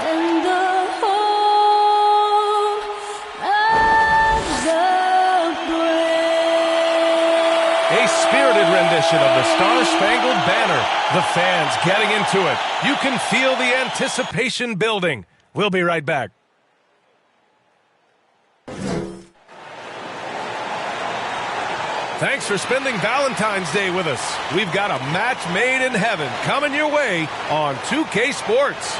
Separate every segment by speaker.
Speaker 1: and the home of the brave.
Speaker 2: A spirited rendition of the Star-Spangled Banner. The fans getting into it. You can feel the anticipation building. We'll be right back. Thanks for spending Valentine's Day with us. We've got a match made in heaven coming your way on 2K Sports.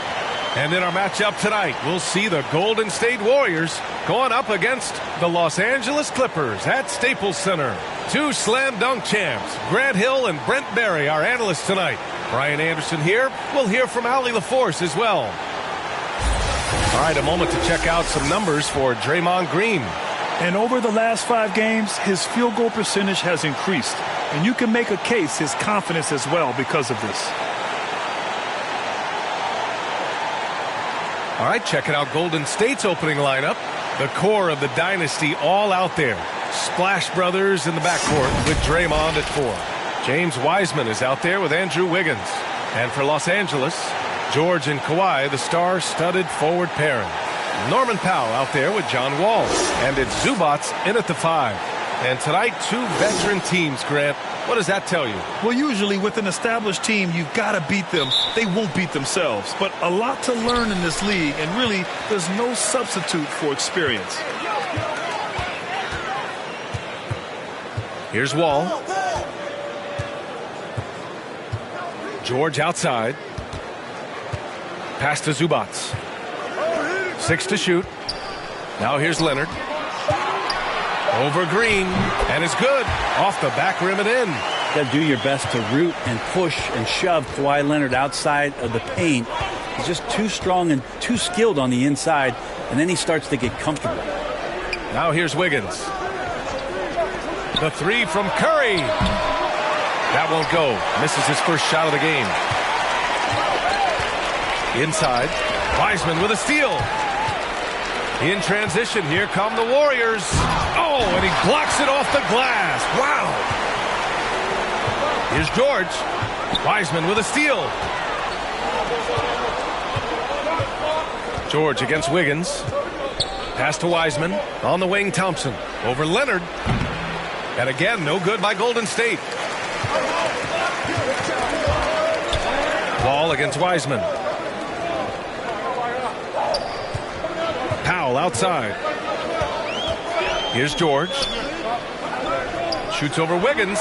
Speaker 2: And in our matchup tonight, we'll see the Golden State Warriors going up against the Los Angeles Clippers at Staples Center. Two slam dunk champs, Grant Hill and Brent Barry, our analysts tonight. Brian Anderson here. We'll hear from Allie LaForce as well. All right, a moment to check out some numbers for Draymond Green.
Speaker 3: And over the last 5 games, his field goal percentage has increased. And you can make a case his confidence as well because of this.
Speaker 2: All right, checking out Golden State's opening lineup. The core of the dynasty all out there. Splash Brothers in the backcourt with Draymond at 4. James Wiseman is out there with Andrew Wiggins. And for Los Angeles, George and Kawhi, the star-studded forward pairing. Norman Powell out there with John Wall. And it's Zubats in at the 5. And tonight, 2 veteran teams, Grant. What does that tell you?
Speaker 3: Well, usually with an established team, you've got to beat them. They won't beat themselves. But a lot to learn in this league, and really, there's no substitute for experience.
Speaker 2: Here's Wall. George outside. Pass to Zubats. 6 to shoot. Now here's Leonard. Over Green. And it's good. Off the back rim and in.
Speaker 4: Got to do your best to root and push and shove Kawhi Leonard outside of the paint. He's just too strong and too skilled on the inside. And then he starts to get comfortable.
Speaker 2: Now here's Wiggins. The 3 from Curry. That won't go. Misses his first shot of the game. Inside. Wiseman with a steal. In transition, here come the Warriors. Oh, and he blocks it off the glass. Wow. Here's George. Wiseman with a steal. George against Wiggins. Pass to Wiseman. On the wing, Thompson. Over Leonard. And again, no good by Golden State. Ball against Wiseman. Powell outside. Here's George. Shoots over Wiggins.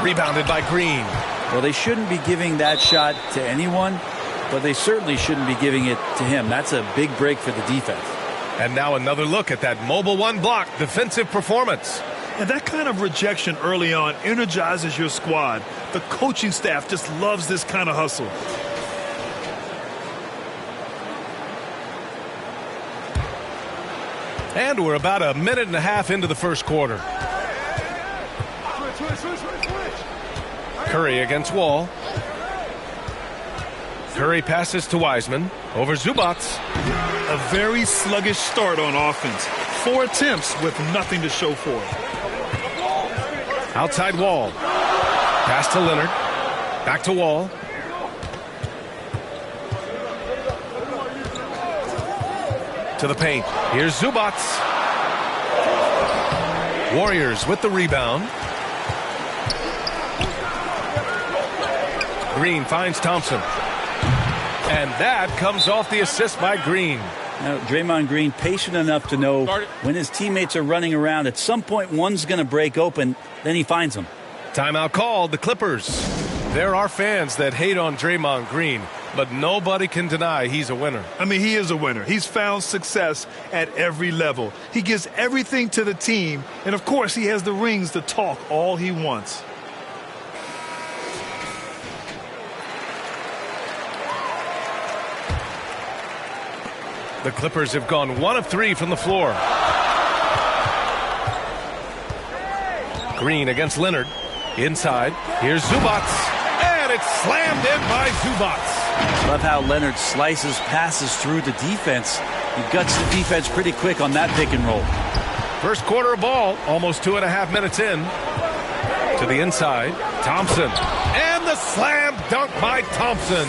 Speaker 2: Rebounded by Green.
Speaker 4: Well, they shouldn't be giving that shot to anyone, but they certainly shouldn't be giving it to him. That's a big break for the defense.
Speaker 2: And now another look at that mobile 1 block defensive performance.
Speaker 3: And that kind of rejection early on energizes your squad. The coaching staff just loves this kind of hustle.
Speaker 2: And we're about a minute and a half into the first quarter. Curry against Wall. Curry passes to Wiseman. Over Zubats.
Speaker 3: A very sluggish start on offense. 4 attempts with nothing to show for it.
Speaker 2: Outside Wall. Pass to Leonard. Back to Wall. To the paint. Here's Zubats. Warriors with the rebound. Green finds Thompson. And that comes off the assist by Green.
Speaker 4: Now, Draymond Green patient enough to know when his teammates are running around, at some point one's going to break open, then he finds them.
Speaker 2: Timeout called, the Clippers. There are fans that hate on Draymond Green, but nobody can deny he's a winner.
Speaker 3: I mean, he is a winner. He's found success at every level. He gives everything to the team, and of course he has the rings to talk all he wants.
Speaker 2: The Clippers have gone 1 of 3 from the floor. Green against Leonard. Inside. Here's Zubats. And it's slammed in by Zubats.
Speaker 4: Love how Leonard slices passes through the defense. He guts the defense pretty quick on that pick and roll.
Speaker 2: First quarter of ball. Almost 2.5 minutes in. To the inside. Thompson. And the slam dunk by Thompson.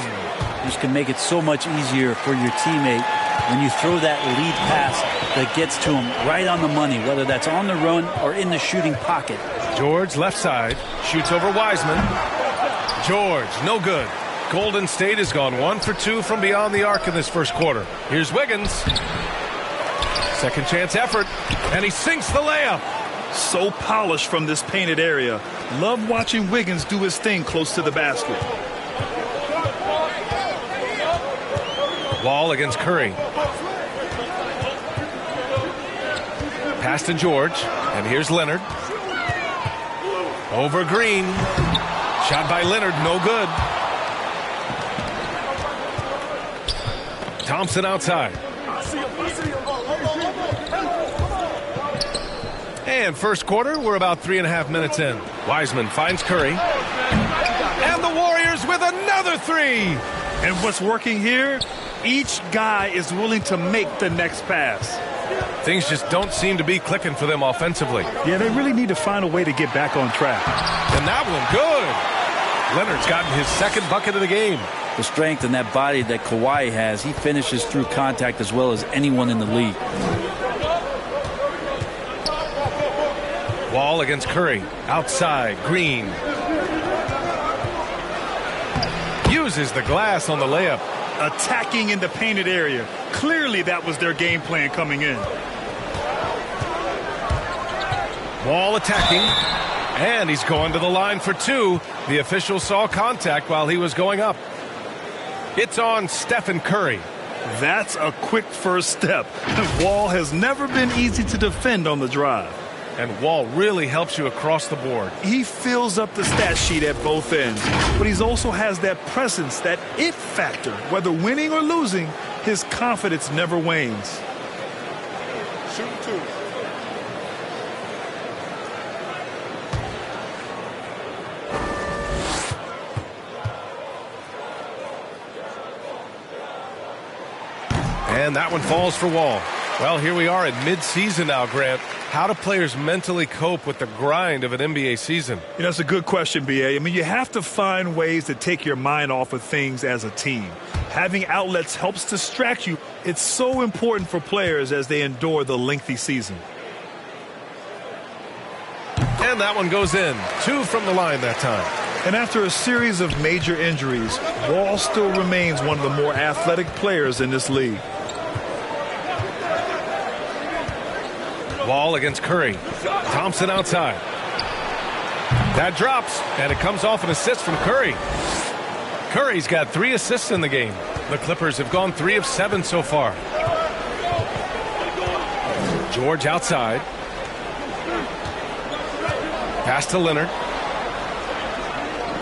Speaker 4: just can make it so much easier for your teammate when you throw that lead pass that gets to him right on the money, whether that's on the run or in the shooting pocket.
Speaker 2: George left side, shoots over Wiseman. George, no good. Golden State has gone 1 for 2 from beyond the arc in this first quarter. Here's Wiggins. Second chance effort, and he sinks the layup.
Speaker 3: So polished from this painted area. Love watching Wiggins do his thing close to the basket.
Speaker 2: Wall against Curry. Pass to George, and here's Leonard. Over Green. Shot by Leonard, no good. Thompson outside. And first quarter, we're about 3.5 minutes in. Wiseman finds Curry. And the Warriors with another three.
Speaker 3: And what's working here? Each guy is willing to make the next pass.
Speaker 2: Things just don't seem to be clicking for them offensively.
Speaker 3: Yeah, they really need to find a way to get back on track.
Speaker 2: And that one, good. Leonard's gotten his second bucket of the game.
Speaker 4: The strength and that body that Kawhi has, he finishes through contact as well as anyone in the league.
Speaker 2: Wall against Curry. Outside, Green. Uses the glass on the layup.
Speaker 3: Attacking in the painted area. Clearly that was their game plan coming in.
Speaker 2: Wall attacking. And he's going to the line for two. The official saw contact while he was going up. It's on Stephen Curry.
Speaker 3: That's a quick first step. Wall has never been easy to defend on the drive.
Speaker 2: And Wall really helps you across the board.
Speaker 3: He fills up the stat sheet at both ends, but he also has that presence, that it factor. Whether winning or losing, his confidence never wanes.
Speaker 5: Shoot two.
Speaker 2: And that one falls for Wall. Well, here we are at mid-season now, Grant. How do players mentally cope with the grind of an NBA season?
Speaker 3: You know, that's a good question, B.A. I mean, you have to find ways to take your mind off of things as a team. Having outlets helps distract you. It's so important for players as they endure the lengthy season.
Speaker 2: And that one goes in. 2 from the line that time.
Speaker 3: And after a series of major injuries, Wall still remains one of the more athletic players in this league.
Speaker 2: Wall against Curry. Thompson outside. That drops, and it comes off an assist from Curry. Curry's got 3 assists in the game. The Clippers have gone 3 of 7 so far. George outside. Pass to Leonard.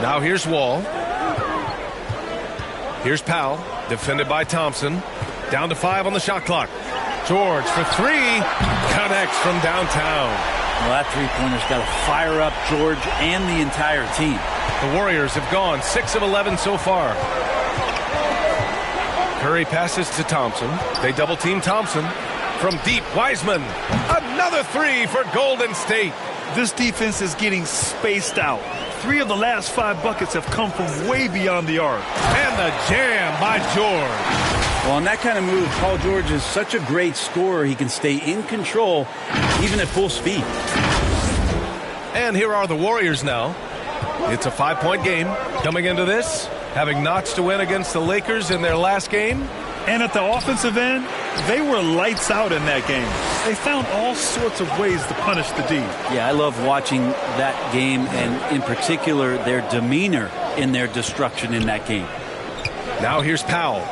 Speaker 2: Now here's Wall. Here's Powell, defended by Thompson. Down to 5 on the shot clock. George for 3, connects from downtown.
Speaker 4: Well, that three-pointer's got to fire up George and the entire team.
Speaker 2: The Warriors have gone 6 of 11 so far. Curry passes to Thompson. They double-team Thompson. From deep, Wiseman. Another 3 for Golden State.
Speaker 3: This defense is getting spaced out. 3 of the last 5 buckets have come from way beyond the arc.
Speaker 2: And the jam by George.
Speaker 4: Well, in that kind of move, Paul George is such a great scorer. He can stay in control even at full speed.
Speaker 2: And here are the Warriors now. It's a 5-point game. Coming into this, having notched a win against the Lakers in their last game.
Speaker 3: And at the offensive end, they were lights out in that game. They found all sorts of ways to punish the D.
Speaker 4: Yeah, I love watching that game, and in particular, their demeanor in their destruction in that game.
Speaker 2: Now here's Powell.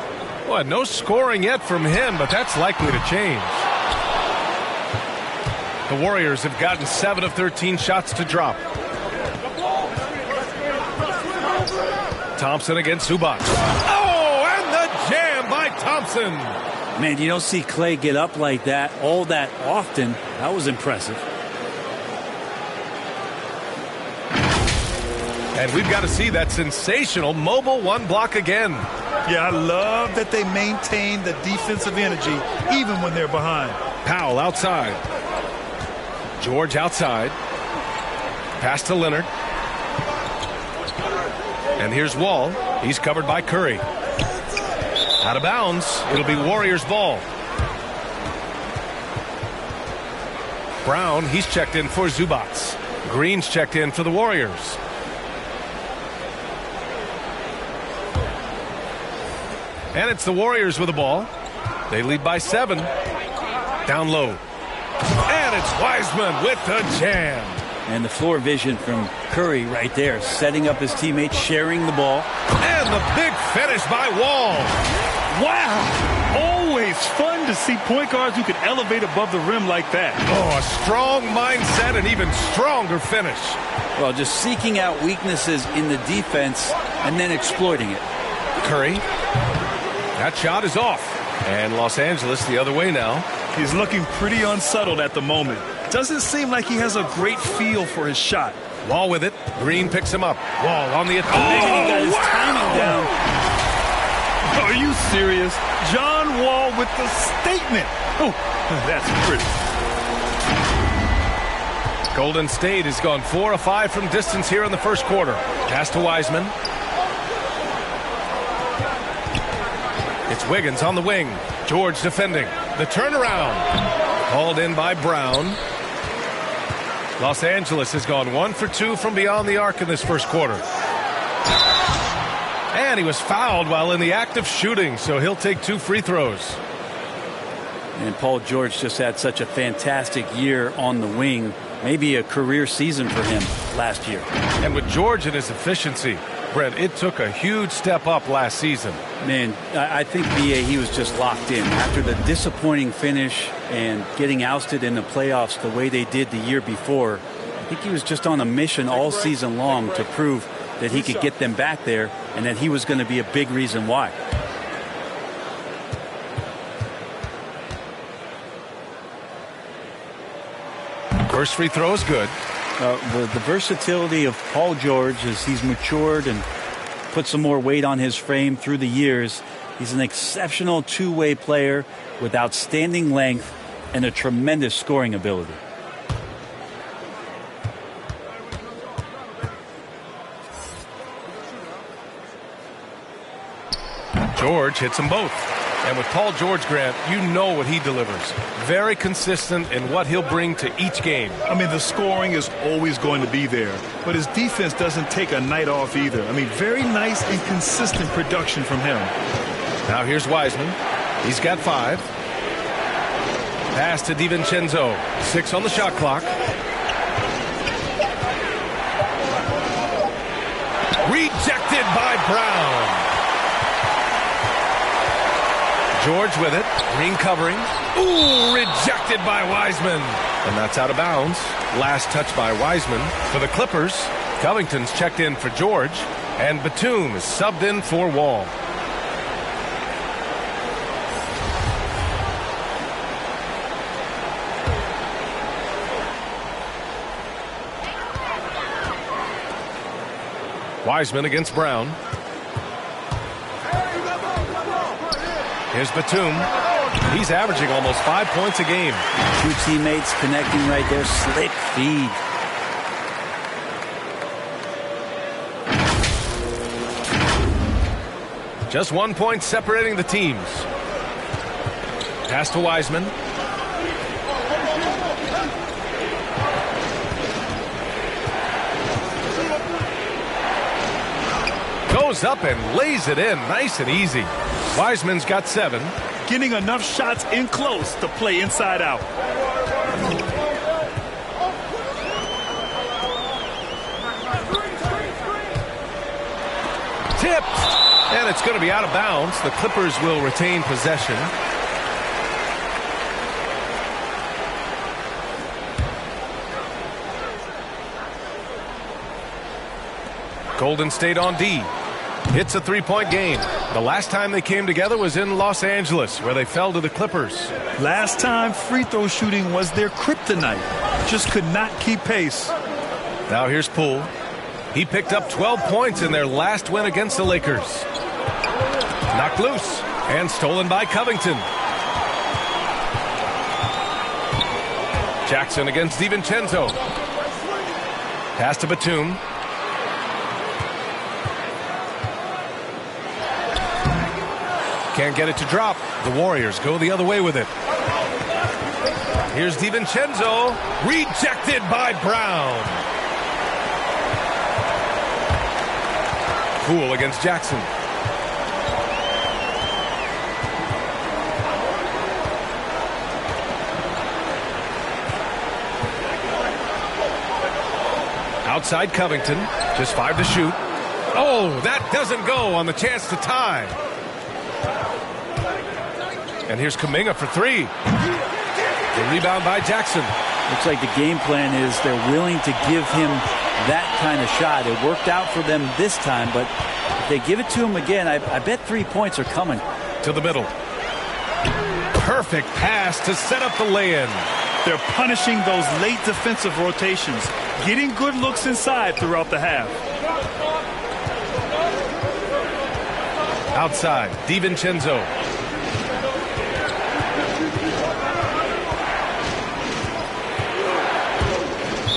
Speaker 2: Well, no scoring yet from him, but that's likely to change. The Warriors have gotten 7 of 13 shots to drop. Thompson against Zubac. Oh, and the jam by Thompson.
Speaker 4: Man, you don't see Clay get up like that all that often. That was impressive.
Speaker 2: And we've got to see that sensational mobile 1 block again.
Speaker 3: Yeah, I love that they maintain the defensive energy even when they're behind.
Speaker 2: Powell outside. George outside. Pass to Leonard. And here's Wall. He's covered by Curry. Out of bounds. It'll be Warriors ball. Brown, he's checked in for Zubats. Green's checked in for the Warriors. And it's the Warriors with the ball. They lead by 7. Down low. And it's Wiseman with the jam.
Speaker 4: And the floor vision from Curry right there, setting up his teammates, sharing the ball.
Speaker 2: And the big finish by Wall.
Speaker 3: Wow! Always fun to see point guards who can elevate above the rim like that.
Speaker 2: Oh, a strong mindset and even stronger finish.
Speaker 4: Well, just seeking out weaknesses in the defense and then exploiting it.
Speaker 2: Curry. That shot is off. And Los Angeles the other way now.
Speaker 3: He's looking pretty unsettled at the moment. Doesn't seem like he has a great feel for his shot.
Speaker 2: Wall with it. Green picks him up. Wall on the attack.
Speaker 4: He got his timing down.
Speaker 3: Are you serious? John Wall with the statement. Oh, that's pretty.
Speaker 2: Golden State has gone 4 of 5 from distance here in the first quarter. Pass to Wiseman. It's Wiggins on the wing. George defending. The turnaround. Called in by Brown. Los Angeles has gone 1 for 2 from beyond the arc in this first quarter. And he was fouled while in the act of shooting, so he'll take 2 free throws.
Speaker 4: And Paul George just had such a fantastic year on the wing. Maybe a career season for him last year.
Speaker 2: And with George and his efficiency, Brent, it took a huge step up last season.
Speaker 4: Man, I think, B.A., he was just locked in. After the disappointing finish and getting ousted in the playoffs the way they did the year before, I think he was just on a mission all season long to prove that he could get them back there and that he was going to be a big reason why.
Speaker 2: First free throw is good.
Speaker 4: The versatility of Paul George as he's matured and put some more weight on his frame through the years. He's an exceptional two-way player with outstanding length and a tremendous scoring ability.
Speaker 2: George hits them both. And with Paul George, Grant, you know what he delivers. Very consistent in what he'll bring to each game.
Speaker 3: I mean, the scoring is always going to be there, but his defense doesn't take a night off either. I mean, very nice and consistent production from him.
Speaker 2: Now here's Wiseman. He's got 5. Pass to DiVincenzo. 6 on the shot clock. Rejected by Brown. George with it. Green covering. Ooh, rejected by Wiseman. And that's out of bounds. Last touch by Wiseman. For the Clippers, Covington's checked in for George. And Batum is subbed in for Wall. Wiseman against Brown. Here's Batum. He's averaging almost 5 points a game.
Speaker 4: 2 teammates connecting right there. Slick feed.
Speaker 2: Just 1 point separating the teams. Pass to Wiseman. Goes up and lays it in nice and easy. Wiseman's got 7.
Speaker 3: Getting enough shots in close to play inside out.
Speaker 2: Tipped. And it's going to be out of bounds. The Clippers will retain possession. Golden State on D. It's a 3-point game. The last time they came together was in Los Angeles, where they fell to the Clippers.
Speaker 3: Last time, free throw shooting was their kryptonite. Just could not keep pace.
Speaker 2: Now here's Poole. He picked up 12 points in their last win against the Lakers. Knocked loose and stolen by Covington. Jackson against DiVincenzo. Pass to Batum. Can't get it to drop. The Warriors go the other way with it. Here's DiVincenzo. Rejected by Brown. Poole against Jackson. Outside Covington. Just 5 to shoot. Oh, that doesn't go on the chance to tie. And here's Kuminga for 3. The rebound by Jackson.
Speaker 4: Looks like the game plan is they're willing to give him that kind of shot. It worked out for them this time, but if they give it to him again, I bet 3 points are coming.
Speaker 2: To the middle. Perfect pass to set up the lay-in.
Speaker 3: They're punishing those late defensive rotations, getting good looks inside throughout the half.
Speaker 2: Outside, DiVincenzo.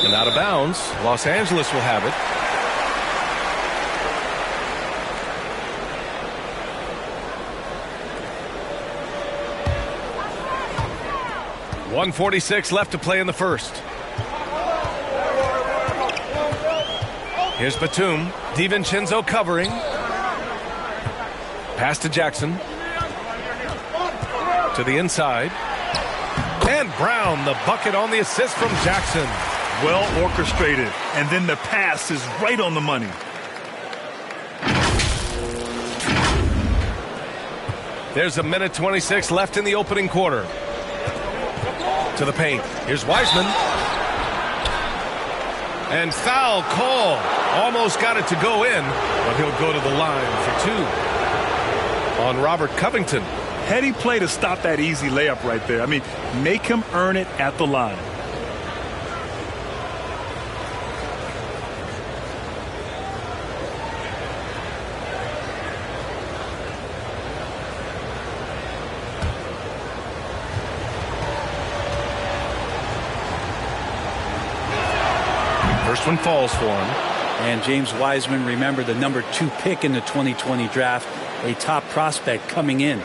Speaker 2: And out of bounds. Los Angeles will have it. .146 left to play in the first. Here's Batum. DiVincenzo covering. Pass to Jackson. To the inside. And Brown, the bucket on the assist from Jackson.
Speaker 3: Well orchestrated. And then the pass is right on the money.
Speaker 2: There's a minute 26 left in the opening quarter. To the paint. Here's Wiseman. And foul call. Almost got it to go in, but he'll go to the line for 2. On Robert Covington.
Speaker 3: Heady play to stop that easy layup right there. I mean, make him earn it at the line.
Speaker 2: First one falls for him.
Speaker 4: And James Wiseman, remember, the number 2 pick in the 2020 draft, a top prospect coming in.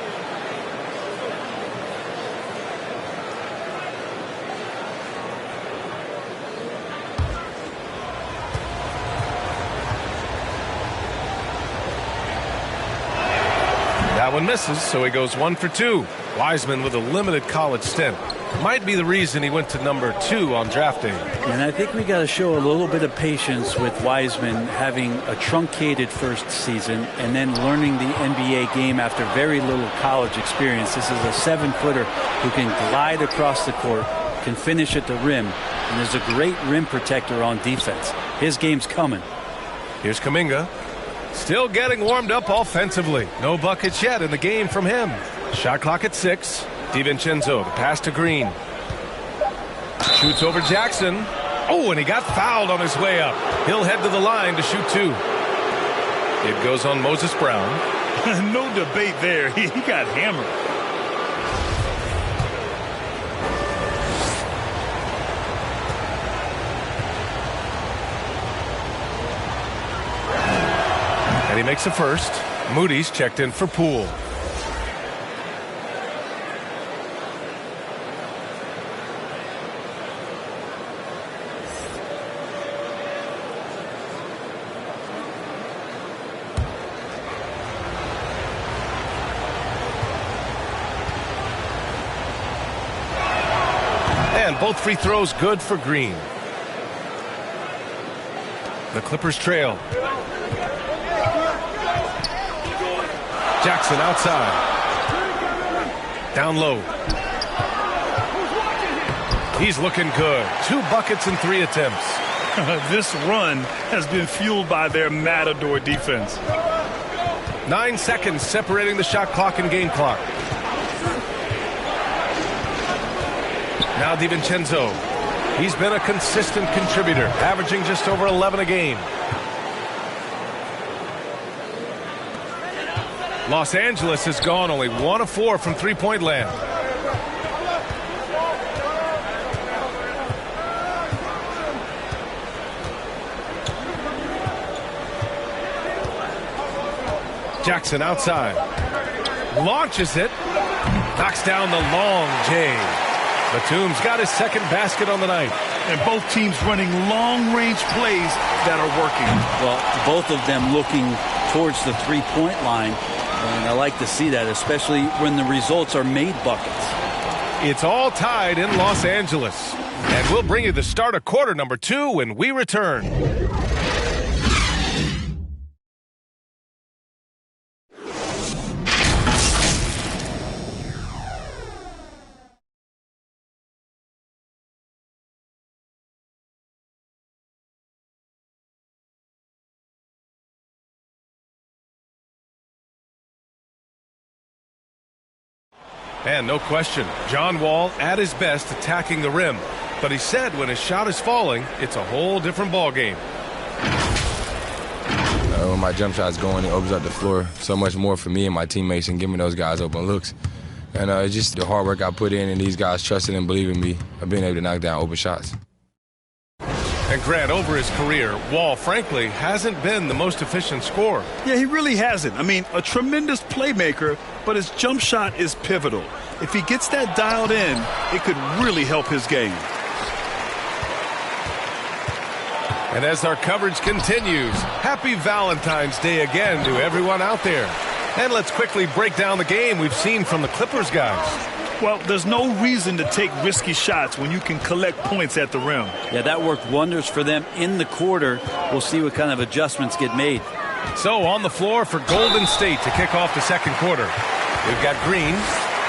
Speaker 2: That one misses, so he goes 1 for 2. Wiseman with a limited college stint. Might be the reason he went to number 2 on draft day.
Speaker 4: And I think we got to show a little bit of patience with Wiseman having a truncated first season and then learning the NBA game after very little college experience. This is a 7-footer who can glide across the court, can finish at the rim, and is a great rim protector on defense. His game's coming.
Speaker 2: Here's Kuminga. Still getting warmed up offensively. No buckets yet in the game from him. Shot clock at 6. DiVincenzo, the pass to Green. Shoots over Jackson. Oh, and he got fouled on his way up. He'll head to the line to shoot 2. It goes on Moses Brown.
Speaker 3: No debate there. He got hammered.
Speaker 2: And he makes the first. Moody's checked in for Poole. And both free throws good for Green. The Clippers trail. Jackson outside. Down low. He's looking good. 2 buckets in 3 attempts.
Speaker 3: This run has been fueled by their Matador defense.
Speaker 2: 9 seconds separating the shot clock and game clock. Now DiVincenzo. He's been a consistent contributor, averaging just over 11 a game. Los Angeles has gone only 1 of 4 from three-point land. Jackson outside. launches it, knocks down the long J. Batum's got his second basket on the night.
Speaker 3: And both teams running long-range plays that are working.
Speaker 4: Well, both of them looking towards the three-point line. And I like to see that, especially when the results are made buckets.
Speaker 2: It's all tied in Los Angeles. And we'll bring you the start of quarter number 2 when we return. And no question, John Wall at his best attacking the rim. But he said when his shot is falling, it's a whole different ballgame.
Speaker 6: When my jump shot's going, it opens up the floor so much more for me and my teammates and giving those guys open looks. And it's just the hard work I put in and these guys trusting and believing me of being able to knock down open shots.
Speaker 2: And Grant, over his career, Wall, frankly, hasn't been the most efficient scorer.
Speaker 3: Yeah, he really hasn't. I mean, a tremendous playmaker, but his jump shot is pivotal. If he gets that dialed in, it could really help his game.
Speaker 2: And as our coverage continues, happy Valentine's Day again to everyone out there. And let's quickly break down the game we've seen from the Clippers guys.
Speaker 3: Well, there's no reason to take risky shots when you can collect points at the rim.
Speaker 4: Yeah, that worked wonders for them in the quarter. We'll see what kind of adjustments get made.
Speaker 2: So on the floor for Golden State to kick off the second quarter. We've got Green,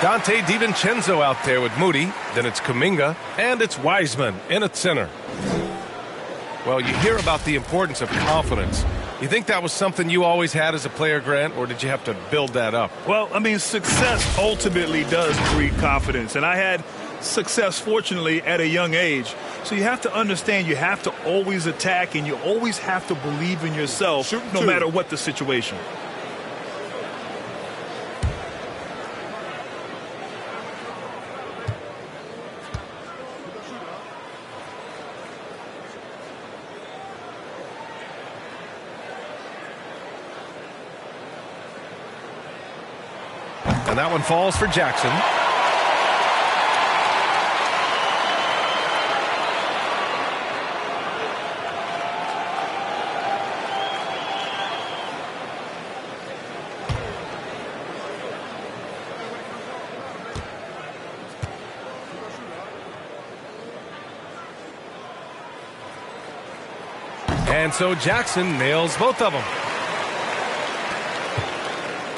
Speaker 2: Dante DiVincenzo out there with Moody. Then it's Kuminga, and it's Wiseman in at center. Well, you hear about the importance of confidence. You think that was something you always had as a player, Grant, or did you have to build that up?
Speaker 3: Well, I mean, success ultimately does breed confidence. And I had success, fortunately, at a young age. So you have to understand you have to always attack and you always have to believe in yourself no matter what the situation.
Speaker 2: And that one falls for Jackson. And so Jackson nails both of them.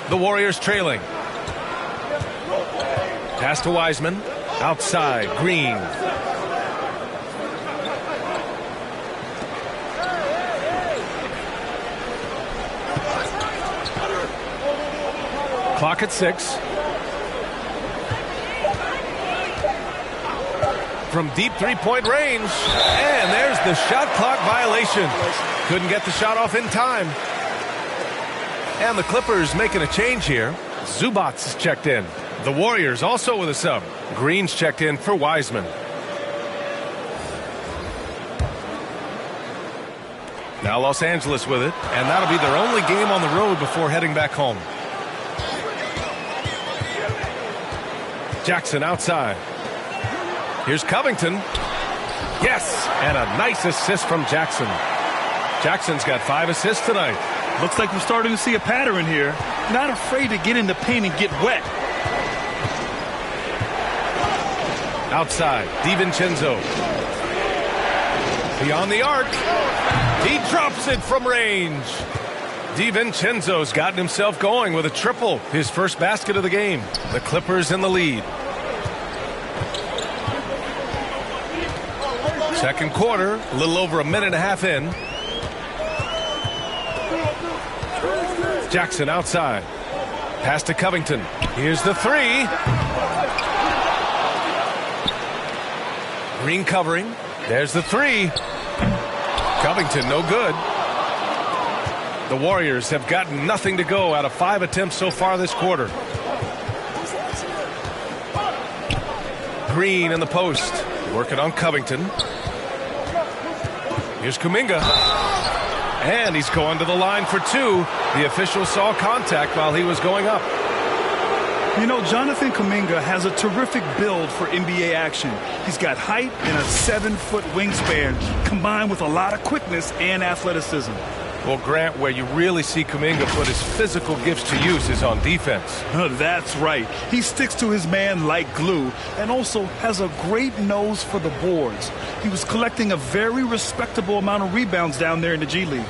Speaker 2: The Warriors trailing. Pass to Wiseman. Outside, Green. Clock at 6. From deep three-point range. And there's the shot clock violation. Couldn't get the shot off in time. And the Clippers making a change here. Zubac is checked in. The Warriors also with a sub. Green's checked in for Wiseman. Now Los Angeles with it, and that'll be their only game on the road before heading back home. Jackson outside. Here's Covington. Yes, and a nice assist from Jackson. Jackson's got 5 assists tonight.
Speaker 3: Looks like we're starting to see a pattern here. Not afraid to get in the paint and get wet.
Speaker 2: Outside, DiVincenzo. Beyond the arc. He drops it from range. DiVincenzo's gotten himself going with a triple. His first basket of the game. The Clippers in the lead. Second quarter, a little over a minute and a half in. Jackson outside. Pass to Covington. Here's the 3. Green covering. There's the 3. Covington, no good. The Warriors have gotten nothing to go out of 5 attempts so far this quarter. Green in the post. Working on Covington. Here's Kuminga. And he's going to the line for 2. The official saw contact while he was going up.
Speaker 3: You know, Jonathan Kuminga has a terrific build for NBA action. He's got height and a 7-foot wingspan, combined with a lot of quickness and athleticism.
Speaker 2: Well, Grant, where you really see Kuminga put his physical gifts to use is on defense.
Speaker 3: That's right. He sticks to his man like glue and also has a great nose for the boards. He was collecting a very respectable amount of rebounds down there in the G League.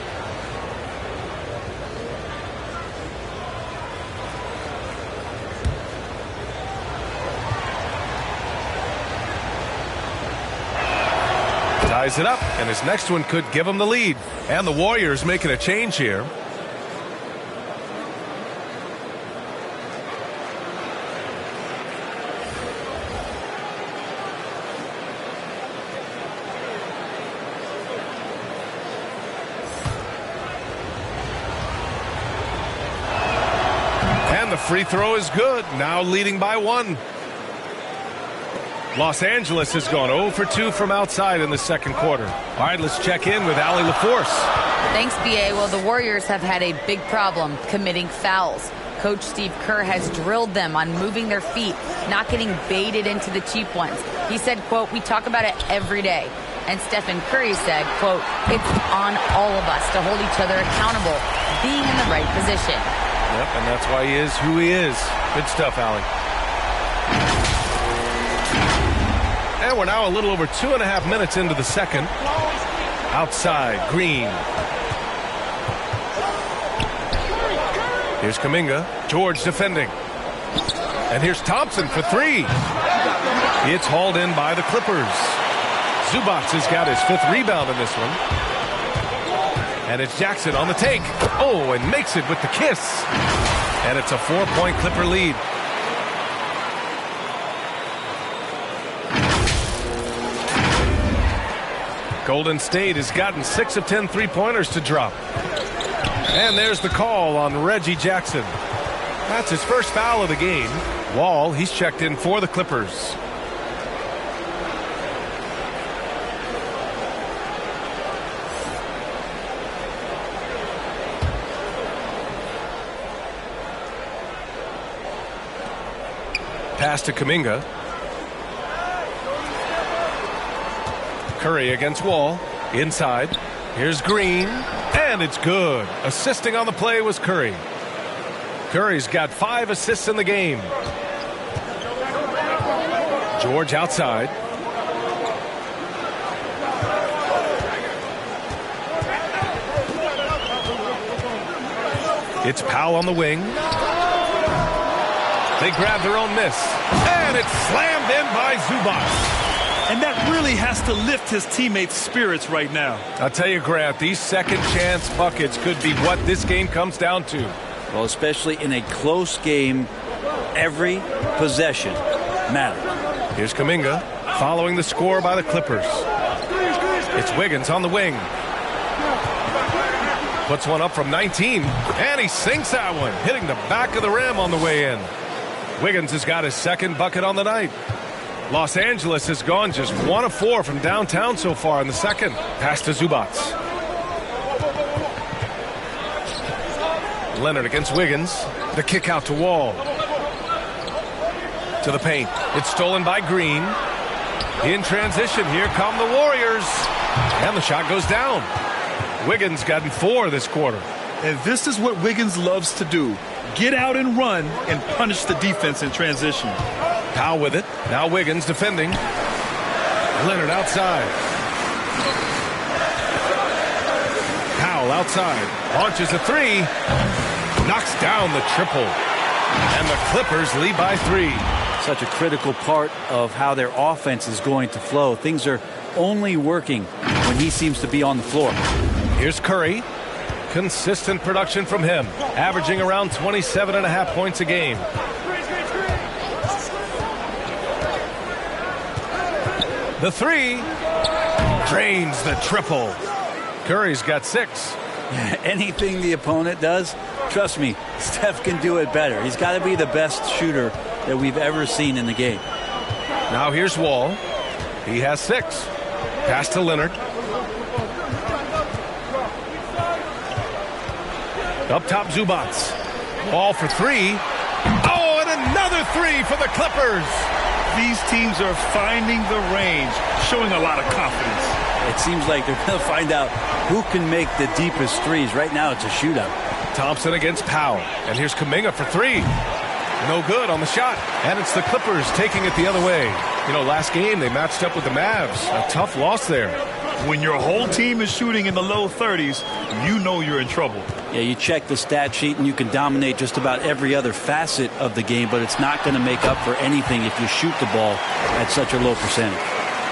Speaker 2: Ties it up, and his next one could give him the lead. And the Warriors making a change here. And the free throw is good, now leading by 1. Los Angeles has gone 0 for 2 from outside in the second quarter. All right, let's check in with Allie LaForce.
Speaker 7: Thanks, B.A. Well, the Warriors have had a big problem committing fouls. Coach Steve Kerr has drilled them on moving their feet, not getting baited into the cheap ones. He said, quote, "We talk about it every day." And Stephen Curry said, quote, "It's on all of us to hold each other accountable, being in the right position."
Speaker 2: Yep, and that's why he is who he is. Good stuff, Allie. And we're now a little over 2.5 minutes into the second. Outside, Green. Here's Kuminga. George defending. And here's Thompson for 3. It's hauled in by the Clippers. Zubac has got his 5th rebound in this one. And it's Jackson on the take. Oh, and makes it with the kiss. And it's a 4-point Clipper lead. Golden State has gotten 6 of 10 3-pointers to drop. And there's the call on Reggie Jackson. That's his first foul of the game. Wall, he's checked in for the Clippers. Pass to Kuminga. Curry against Wall. Inside. Here's Green. And it's good. Assisting on the play was Curry. Curry's got 5 assists in the game. George outside. It's Powell on the wing. They grab their own miss. And it's slammed in by Zubac.
Speaker 3: And that really has to lift his teammates' spirits right now.
Speaker 2: I'll tell you, Grant, these second chance buckets could be what this game comes down to.
Speaker 4: Well, especially in a close game, every possession matters.
Speaker 2: Here's Kuminga following the score by the Clippers. It's Wiggins on the wing. Puts one up from 19, and he sinks that one, hitting the back of the rim on the way in. Wiggins has got his 2nd bucket on the night. Los Angeles has gone just 1 of 4 from downtown so far in the second. Pass to Zubac. Leonard against Wiggins. The kick out to Wall. To the paint. It's stolen by Green. In transition, here come the Warriors. And the shot goes down. Wiggins gotten 4 this quarter.
Speaker 3: And this is what Wiggins loves to do. Get out and run and punish the defense in transition.
Speaker 2: Powell with it. Now Wiggins defending. Leonard outside. Powell outside. Launches a 3. Knocks down the triple. And the Clippers lead by 3.
Speaker 4: Such a critical part of how their offense is going to flow. Things are only working when he seems to be on the floor.
Speaker 2: Here's Curry. Consistent production from him. Averaging around 27.5 points a game. The 3 drains the triple. Curry's got 6.
Speaker 4: Anything the opponent does, trust me, Steph can do it better. He's got to be the best shooter that we've ever seen in the game.
Speaker 2: Now here's Wall. He has 6. Pass to Leonard. Up top, Zubac. Wall for 3. Oh, and another three for the Clippers.
Speaker 3: These teams are finding the range, showing a lot of confidence.
Speaker 4: It seems like they're going to find out who can make the deepest threes. Right now, it's a shootout.
Speaker 2: Thompson against Powell. And here's Kuminga for three. No good on the shot. And it's the Clippers taking it the other way. You know, last game they matched up with the Mavs. A tough loss there.
Speaker 3: When your whole team is shooting in the low 30s, you know you're in trouble.
Speaker 4: Yeah, you check the stat sheet and you can dominate just about every other facet of the game, but it's not going to make up for anything if you shoot the ball at such a low percentage.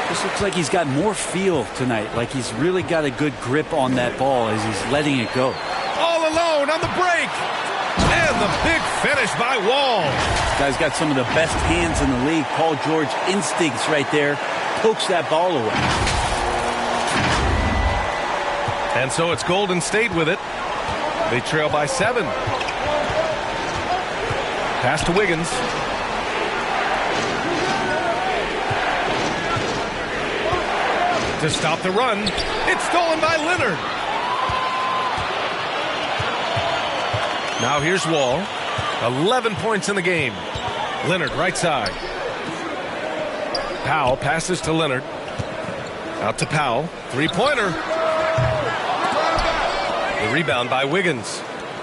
Speaker 4: This looks like he's got more feel tonight, like he's really got a good grip on that ball as he's letting it go.
Speaker 2: All alone on the break. And the big finish by Wall.
Speaker 4: This guy's got some of the best hands in the league. Paul George instincts right there. Pokes that ball away.
Speaker 2: And so it's Golden State with it. They trail by 7. Pass to Wiggins. To stop the run. It's stolen by Leonard. Now here's Wall. 11 points in the game. Leonard right side. Powell passes to Leonard. Out to Powell. Three-pointer. The rebound by Wiggins.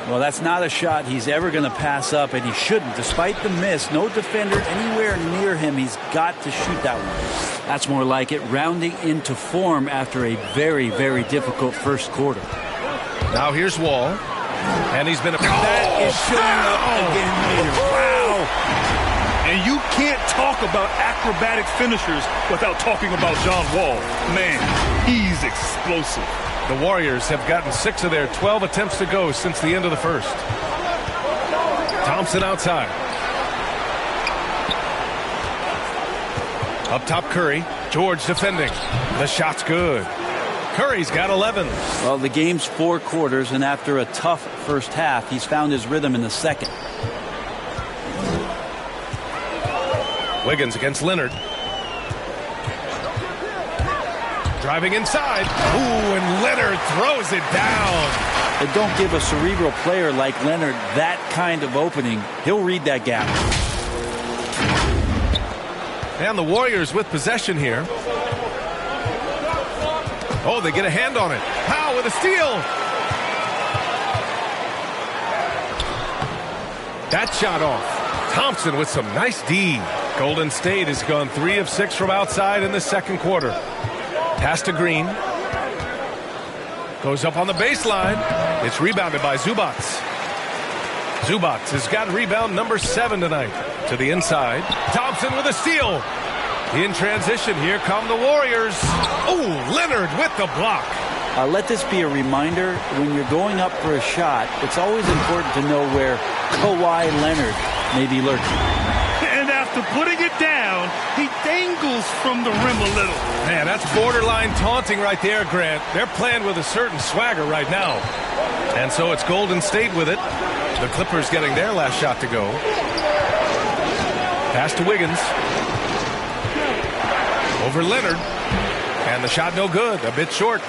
Speaker 4: Well, that's not a shot he's ever going to pass up, and he shouldn't. Despite the miss, no defender anywhere near him. He's got to shoot that one. That's more like it, rounding into form after a very, very difficult first quarter.
Speaker 2: Now here's Wall. And he's been...
Speaker 4: That is showing up again later. Wow.
Speaker 3: And you can't talk about acrobatic finishers without talking about John Wall. Man, he's explosive.
Speaker 2: The Warriors have gotten 6 of their 12 attempts to go since the end of the first. Thompson outside. Up top Curry. George defending. The shot's good. Curry's got 11.
Speaker 4: Well, the game's 4 quarters, and after a tough first half, he's found his rhythm in the second.
Speaker 2: Wiggins against Leonard. Driving inside. Ooh, and Leonard throws it down.
Speaker 4: But don't give a cerebral player like Leonard that kind of opening. He'll read that gap.
Speaker 2: And the Warriors with possession here. Oh, they get a hand on it. Powell with a steal. That shot off. Thompson with some nice D. Golden State has gone 3 of 6 from outside in the second quarter. Pass to Green. Goes up on the baseline. It's rebounded by Zubac. Zubac has got rebound number 7 tonight. To the inside. Thompson with a steal. In transition, here come the Warriors. Oh, Leonard with the block.
Speaker 4: Let this be a reminder, when you're going up for a shot, it's always important to know where Kawhi Leonard may be lurking.
Speaker 3: And after putting it down, he dangles from the rim a little.
Speaker 2: Man, that's borderline taunting right there, Grant. They're playing with a certain swagger right now. And so it's Golden State with it. The Clippers getting their last shot to go. Pass to Wiggins. Over Leonard. And the shot no good. A bit short.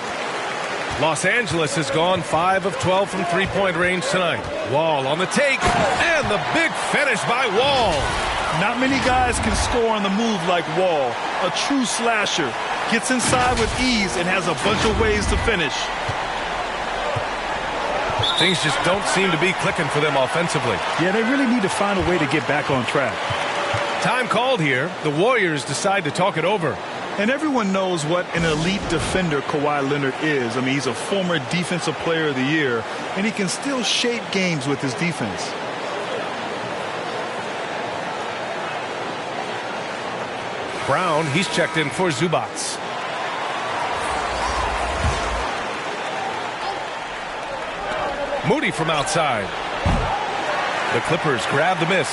Speaker 2: Los Angeles has gone 5 of 12 from three-point range tonight. Wall on the take. And the big finish by Wall.
Speaker 3: Not many guys can score on the move like Wall. A true slasher. Gets inside with ease and has a bunch of ways to finish.
Speaker 2: Things just don't seem to be clicking for them offensively.
Speaker 3: Yeah, they really need to find a way to get back on track.
Speaker 2: Time called here. The Warriors decide to talk it over.
Speaker 3: And everyone knows what an elite defender Kawhi Leonard is. I mean, he's a former Defensive Player of the Year, and he can still shape games with his defense.
Speaker 2: Brown, he's checked in for Zubac. Moody from outside. The Clippers grab the miss.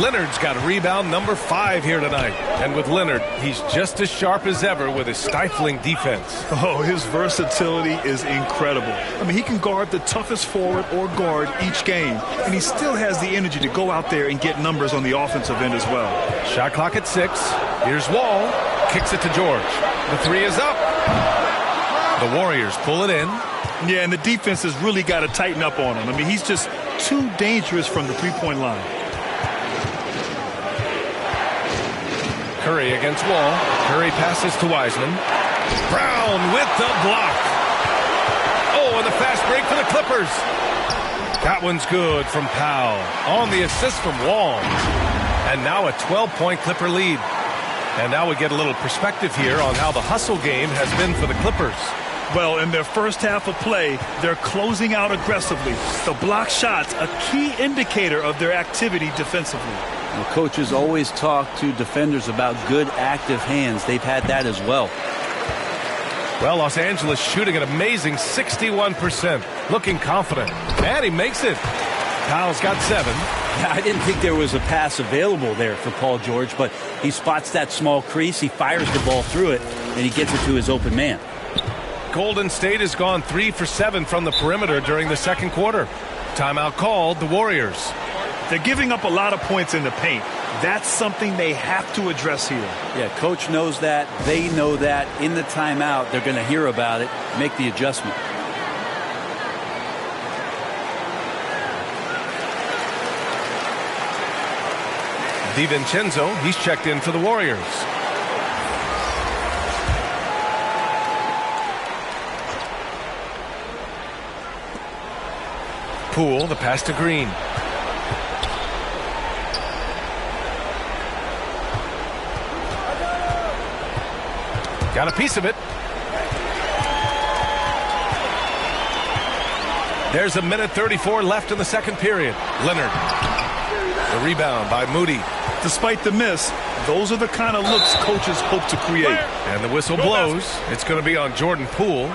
Speaker 2: Leonard's got rebound number 5 here tonight. And with Leonard, he's just as sharp as ever with his stifling defense.
Speaker 3: Oh, his versatility is incredible. I mean, he can guard the toughest forward or guard each game. And he still has the energy to go out there and get numbers on the offensive end as well.
Speaker 2: Shot clock at 6. Here's Wall. Kicks it to George. The 3 is up. The Warriors pull it in.
Speaker 3: Yeah, and the defense has really got to tighten up on him. I mean, he's just too dangerous from the three-point line.
Speaker 2: Curry against Wall. Curry passes to Wiseman. Brown with the block. Oh, and the fast break for the Clippers. That one's good from Powell on the assist from Wall. And now a 12-point Clipper lead. And now we get a little perspective here on how the hustle game has been for the Clippers.
Speaker 3: Well, in their first half of play, they're closing out aggressively. The block shots, a key indicator of their activity defensively.
Speaker 4: Well, coaches always talk to defenders about good active hands. They've had that as well.
Speaker 2: Well, Los Angeles shooting an amazing 61%, looking confident. And he makes it. Powell's got 7.
Speaker 4: I didn't think there was a pass available there for Paul George, but he spots that small crease, he fires the ball through it, and he gets it to his open man.
Speaker 2: Golden State has gone 3 for 7 from the perimeter during the second quarter. Timeout called, the Warriors.
Speaker 3: They're giving up a lot of points in the paint. That's something they have to address here.
Speaker 4: Yeah, coach knows that. They know that. In the timeout, they're going to hear about it, make the adjustment.
Speaker 2: DiVincenzo, he's checked in for the Warriors. Poole, the pass to Green. Got a piece of it. There's 1:34 left in the second period. Leonard. The rebound by Moody.
Speaker 3: Despite the miss, those are the kind of looks coaches hope to create.
Speaker 2: And the whistle blows. It's going to be on Jordan Poole.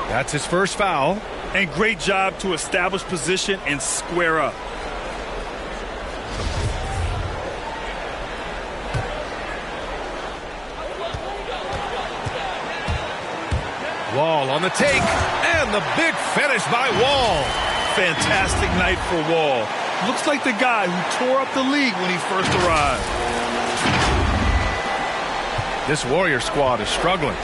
Speaker 2: That's his first foul.
Speaker 3: And great job to establish position and square up.
Speaker 2: Wall on the take. And the big finish by Wall.
Speaker 3: Fantastic night for Wall. Looks like the guy who tore up the league when he first arrived.
Speaker 2: This Warrior squad is struggling.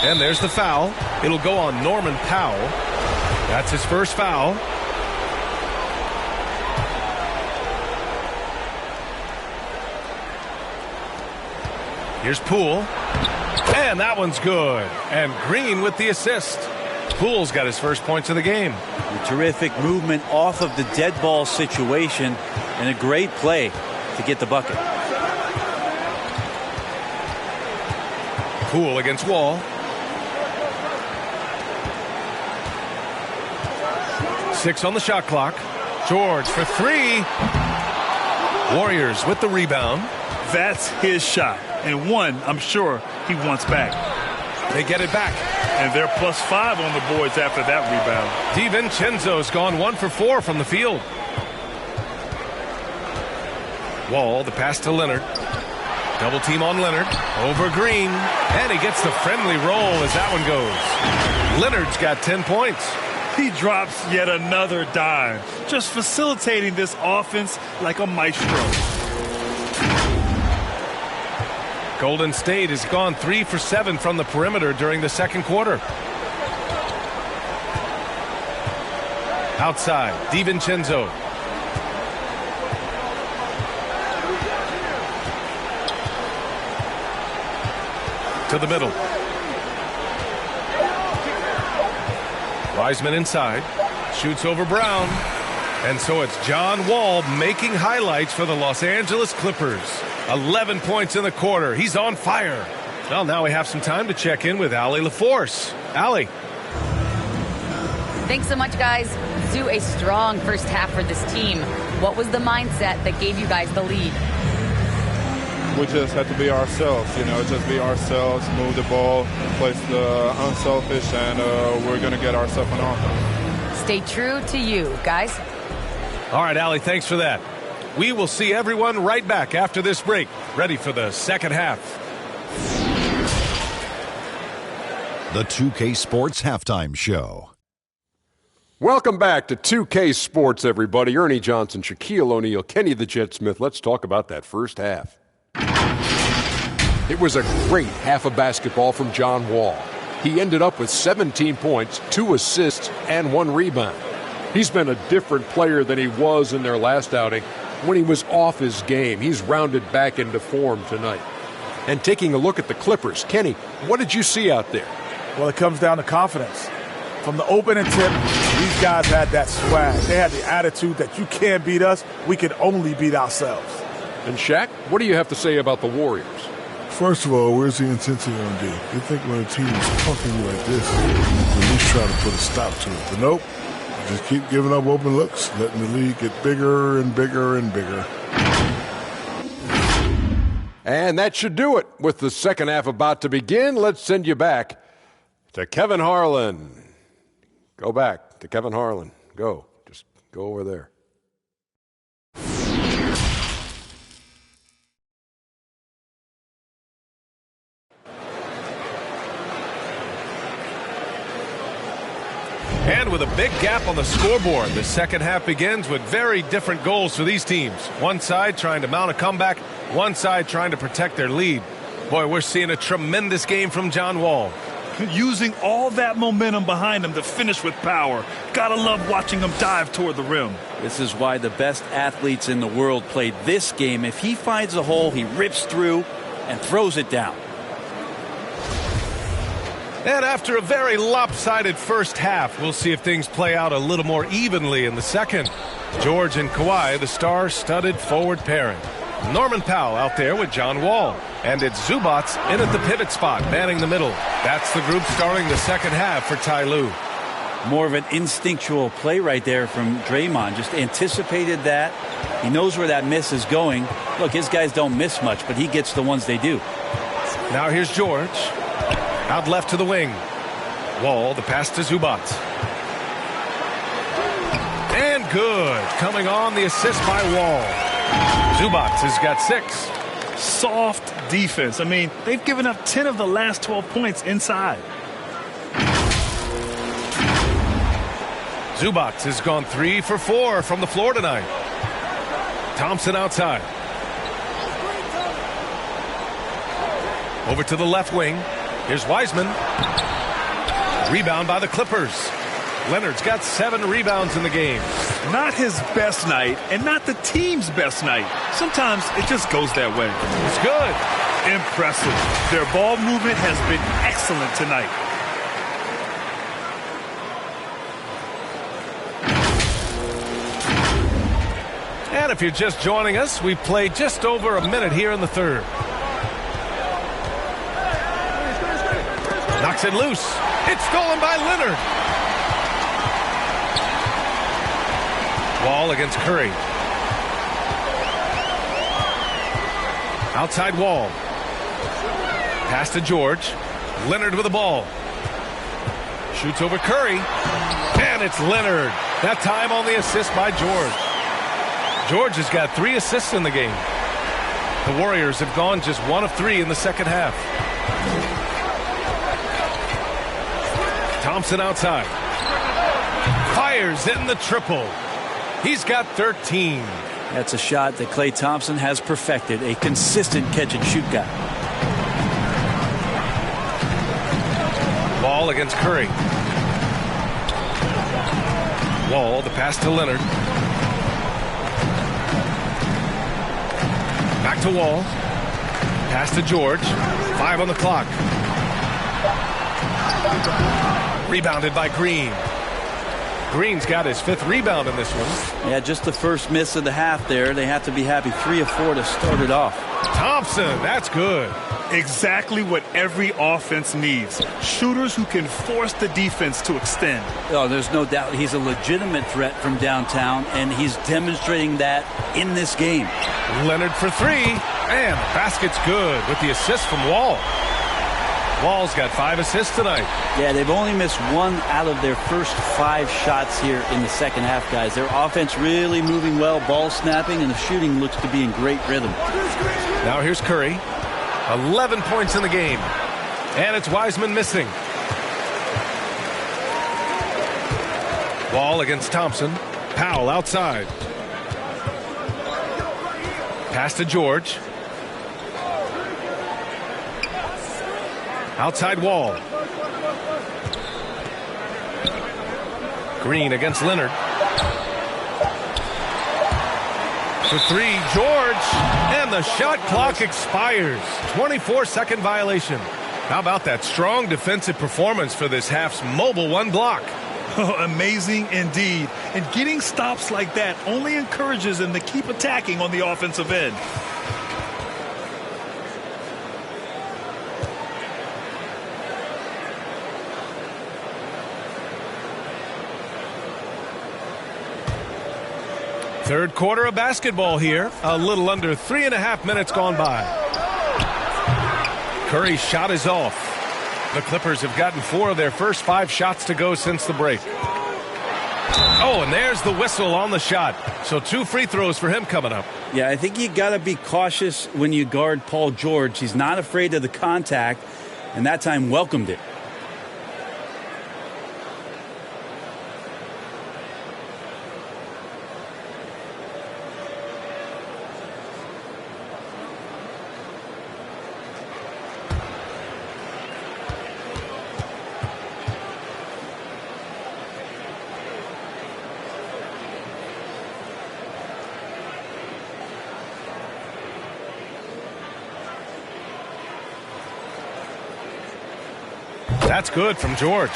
Speaker 2: And there's the foul. It'll go on Norman Powell. That's his first foul. Here's Poole. And that one's good. And Green with the assist. Poole's got his first points of the game.
Speaker 4: A terrific movement off of the dead ball situation and a great play to get the bucket.
Speaker 2: Poole against Wall. 6 on the shot clock. George for 3. Warriors with the rebound.
Speaker 3: That's his shot. And one, I'm sure, he wants back.
Speaker 2: They get it back.
Speaker 3: And they're +5 on the boards after that rebound.
Speaker 2: DiVincenzo's gone 1 for 4 from the field. Wall, the pass to Leonard. Double team on Leonard. Over Green. And he gets the friendly roll as that one goes. Leonard's got 10 points.
Speaker 3: He drops yet another dime. Just facilitating this offense like a maestro.
Speaker 2: Golden State has gone 3 for 7 from the perimeter during the second quarter. Outside, DiVincenzo. To the middle. Wiseman inside. Shoots over Brown. And so it's John Wall making highlights for the Los Angeles Clippers. 11 points in the quarter. He's on fire. Well, now we have some time to check in with Allie LaForce. Allie.
Speaker 7: Thanks so much, guys. Sue, a strong first half for this team. What was the mindset that gave you guys the lead?
Speaker 5: We just have to be ourselves, just be ourselves, move the ball, play unselfish, and we're going to get ourselves an offense.
Speaker 7: Stay true to you, guys.
Speaker 2: All right, Allie, thanks for that. We will see everyone right back after this break, ready for the second half.
Speaker 8: The 2K Sports Halftime Show.
Speaker 9: Welcome back to 2K Sports, everybody. Ernie Johnson, Shaquille O'Neal, Kenny the Jet Smith. Let's talk about that first half. It was a great half of basketball from John Wall. He ended up with 17 points, 2 assists, and 1 rebound. He's been a different player than he was in their last outing, when he was off his game. He's rounded back into form tonight. And taking a look at the Clippers, Kenny, what did you see out there?
Speaker 10: Well, it comes down to confidence. From the opening tip, these guys had that swag. They had the attitude that you can't beat us, we can only beat ourselves.
Speaker 9: And Shaq, what do you have to say about the Warriors?
Speaker 11: First of all, where's the intensity on D? You think when a team is punking you like this, you at least try to put a stop to it. But nope, just keep giving up open looks, letting the league get bigger and bigger and bigger.
Speaker 9: And that should do it. With the second half about to begin, let's send you back to Kevin Harlan. Go back to Kevin Harlan. Go. Just go over there.
Speaker 2: And with a big gap on the scoreboard, the second half begins with very different goals for these teams. One side trying to mount a comeback, one side trying to protect their lead. Boy, we're seeing a tremendous game from John Wall.
Speaker 3: Using all that momentum behind him to finish with power. Gotta love watching him dive toward the rim.
Speaker 4: This is why the best athletes in the world play this game. If he finds a hole, he rips through and throws it down.
Speaker 2: And after a very lopsided first half, we'll see if things play out a little more evenly in the second. George and Kawhi, the star-studded forward pairing. Norman Powell out there with John Wall. And it's Zubac in at the pivot spot, manning the middle. That's the group starting the second half for Ty Lue.
Speaker 4: More of an instinctual play right there from Draymond. Just anticipated that. He knows where that miss is going. Look, his guys don't miss much, but he gets the ones they do.
Speaker 2: Now here's George. Out left to the wing. Wall, the pass to Zubac. And good. Coming on, the assist by Wall. Zubac has got 6.
Speaker 3: Soft defense. I mean, they've given up 10 of the last 12 points inside.
Speaker 2: Zubac has gone 3 for 4 from the floor tonight. Thompson outside. Over to the left wing. Here's Wiseman. Rebound by the Clippers. Leonard's got 7 rebounds in the game.
Speaker 3: Not his best night and not the team's best night. Sometimes it just goes that way.
Speaker 2: It's good.
Speaker 3: Impressive. Their ball movement has been excellent tonight.
Speaker 2: And if you're just joining us, we've played just over a minute here in the third. Knocks it loose. It's stolen by Leonard. Wall against Curry. Outside Wall. Pass to George. Leonard with the ball. Shoots over Curry. And it's Leonard. That time on the assist by George. George has got 3 assists in the game. The Warriors have gone just 1 of 3 in the second half. Thompson outside. Fires in the triple. He's got 13.
Speaker 4: That's a shot that Klay Thompson has perfected. A consistent catch-and-shoot guy.
Speaker 2: Wall against Curry. Wall, the pass to Leonard. Back to Wall. Pass to George. 5 on the clock. Rebounded by Green. Green's got his 5th rebound in this one.
Speaker 4: Yeah, just the first miss of the half there. They have to be happy. 3 of 4 to start it off.
Speaker 2: Thompson, that's good.
Speaker 3: Exactly what every offense needs. Shooters who can force the defense to extend.
Speaker 4: Oh, there's no doubt he's a legitimate threat from downtown, and he's demonstrating that in this game.
Speaker 2: Leonard for 3, and the basket's good with the assist from Wall. Wall's got 5 assists tonight.
Speaker 4: Yeah, they've only missed 1 out of their first 5 shots here in the second half, guys. Their offense really moving well, ball snapping, and the shooting looks to be in great rhythm.
Speaker 2: Now here's Curry. 11 points in the game. And it's Wiseman missing. Wall against Thompson. Powell outside. Pass to George. Outside Wall. Green against Leonard. For three, George. And the shot clock expires. 24-second violation. How about that strong defensive performance for this half's mobile one block?
Speaker 3: Oh, amazing indeed. And getting stops like that only encourages them to keep attacking on the offensive end.
Speaker 2: Third quarter of basketball here. A little under 3.5 minutes gone by. Curry's shot is off. The Clippers have gotten 4 of their first 5 shots to go since the break. Oh, and there's the whistle on the shot. So 2 free throws for him coming up.
Speaker 4: Yeah, I think you got to be cautious when you guard Paul George. He's not afraid of the contact, and that time welcomed it.
Speaker 2: That's good from George.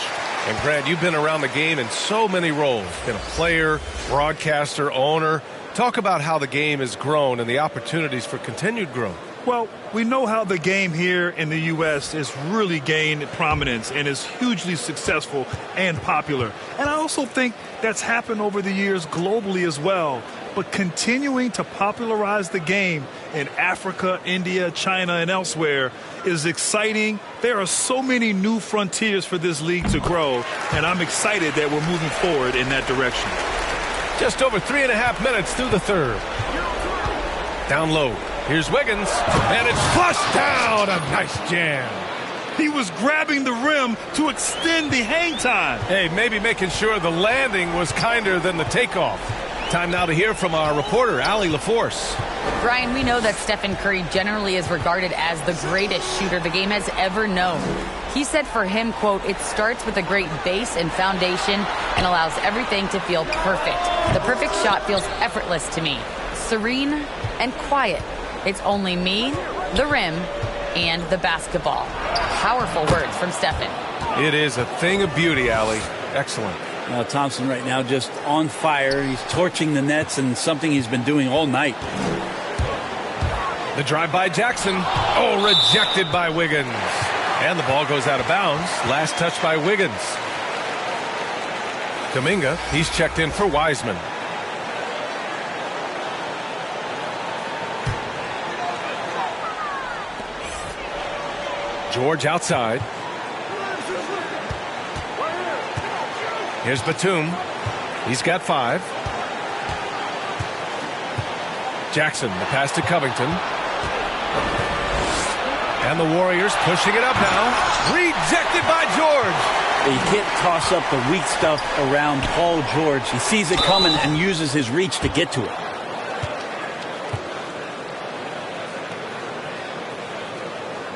Speaker 2: And Grant, you've been around the game in so many roles. Been a player, broadcaster, owner. Talk about how the game has grown and the opportunities for continued growth.
Speaker 3: Well, we know how the game here in the U.S. has really gained prominence and is hugely successful and popular. And I also think that's happened over the years globally as well. But continuing to popularize the game in Africa, India, China, and elsewhere is exciting. There are so many new frontiers for this league to grow, and I'm excited that we're moving forward in that direction.
Speaker 2: Just over 3.5 minutes through the third. Down low. Here's Wiggins, and it's flushed down. A nice jam.
Speaker 3: He was grabbing the rim to extend the hang time.
Speaker 2: Hey, maybe making sure the landing was kinder than the takeoff. Time now to hear from our reporter, Allie LaForce.
Speaker 7: Brian, we know that Stephen Curry generally is regarded as the greatest shooter the game has ever known. He said for him, quote, "It starts with a great base and foundation and allows everything to feel perfect. The perfect shot feels effortless to me. Serene and quiet. It's only me, the rim, and the basketball." Powerful words from Stephen.
Speaker 2: It is a thing of beauty, Allie. Excellent.
Speaker 4: Now Thompson right now just on fire. He's torching the nets, and something he's been doing all night.
Speaker 2: The drive by Jackson. Oh, rejected by Wiggins. And the ball goes out of bounds. Last touch by Wiggins. Kuminga, he's checked in for Wiseman. George outside. Here's Batum. He's got 5. Jackson, the pass to Covington. And the Warriors pushing it up now. Rejected by George.
Speaker 4: You can't toss up the weak stuff around Paul George. He sees it coming and uses his reach to get to it.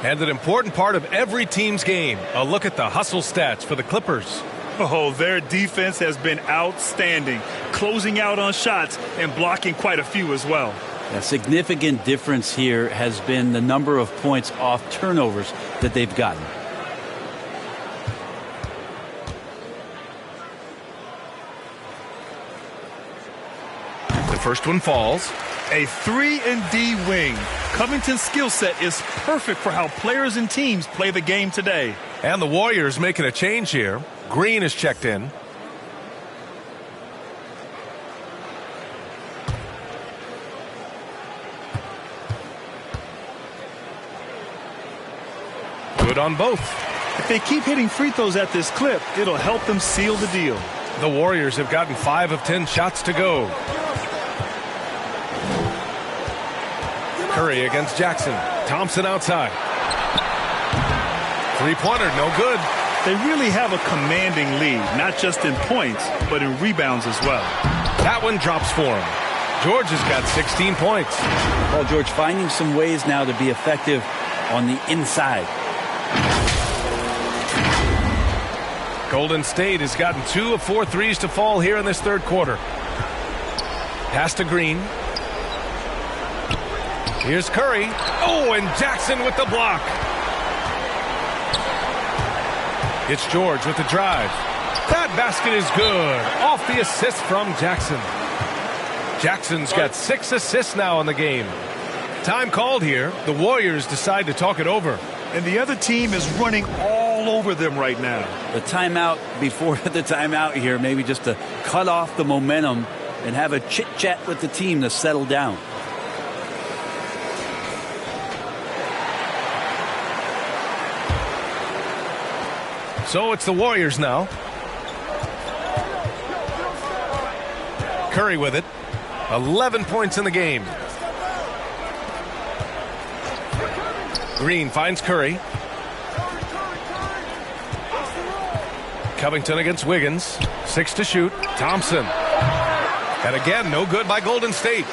Speaker 2: And an important part of every team's game. A look at the hustle stats for the Clippers.
Speaker 3: Oh, their defense has been outstanding, closing out on shots and blocking quite a few as well.
Speaker 4: A significant difference here has been the number of points off turnovers that they've gotten.
Speaker 2: The first one falls.
Speaker 3: A 3-and-D wing. Covington's skill set is perfect for how players and teams play the game today.
Speaker 2: And the Warriors making a change here. Green is checked in. Good on both.
Speaker 3: If they keep hitting free throws at this clip, it'll help them seal the deal.
Speaker 2: The Warriors have gotten 5 of 10 shots to go. Curry against Jackson. Thompson outside. Three-pointer, no good.
Speaker 3: They really have a commanding lead, not just in points, but in rebounds as well.
Speaker 2: That one drops for him. George has got 16 points.
Speaker 4: Paul George finding some ways now to be effective on the inside.
Speaker 2: Golden State has gotten 2 of 4 threes to fall here in this third quarter. Pass to Green. Here's Curry. Oh, and Jackson with the block. It's George with the drive. That basket is good. Off the assist from Jackson. Jackson's got 6 assists now in the game. Time called here. The Warriors decide to talk it over.
Speaker 3: And the other team is running all over them right now.
Speaker 4: The timeout before the timeout here, maybe just to cut off the momentum and have a chit-chat with the team to settle down.
Speaker 2: So it's the Warriors now. Curry with it. 11 points in the game. Green finds Curry. Covington against Wiggins. 6 to shoot. Thompson. And again, no good by Golden State.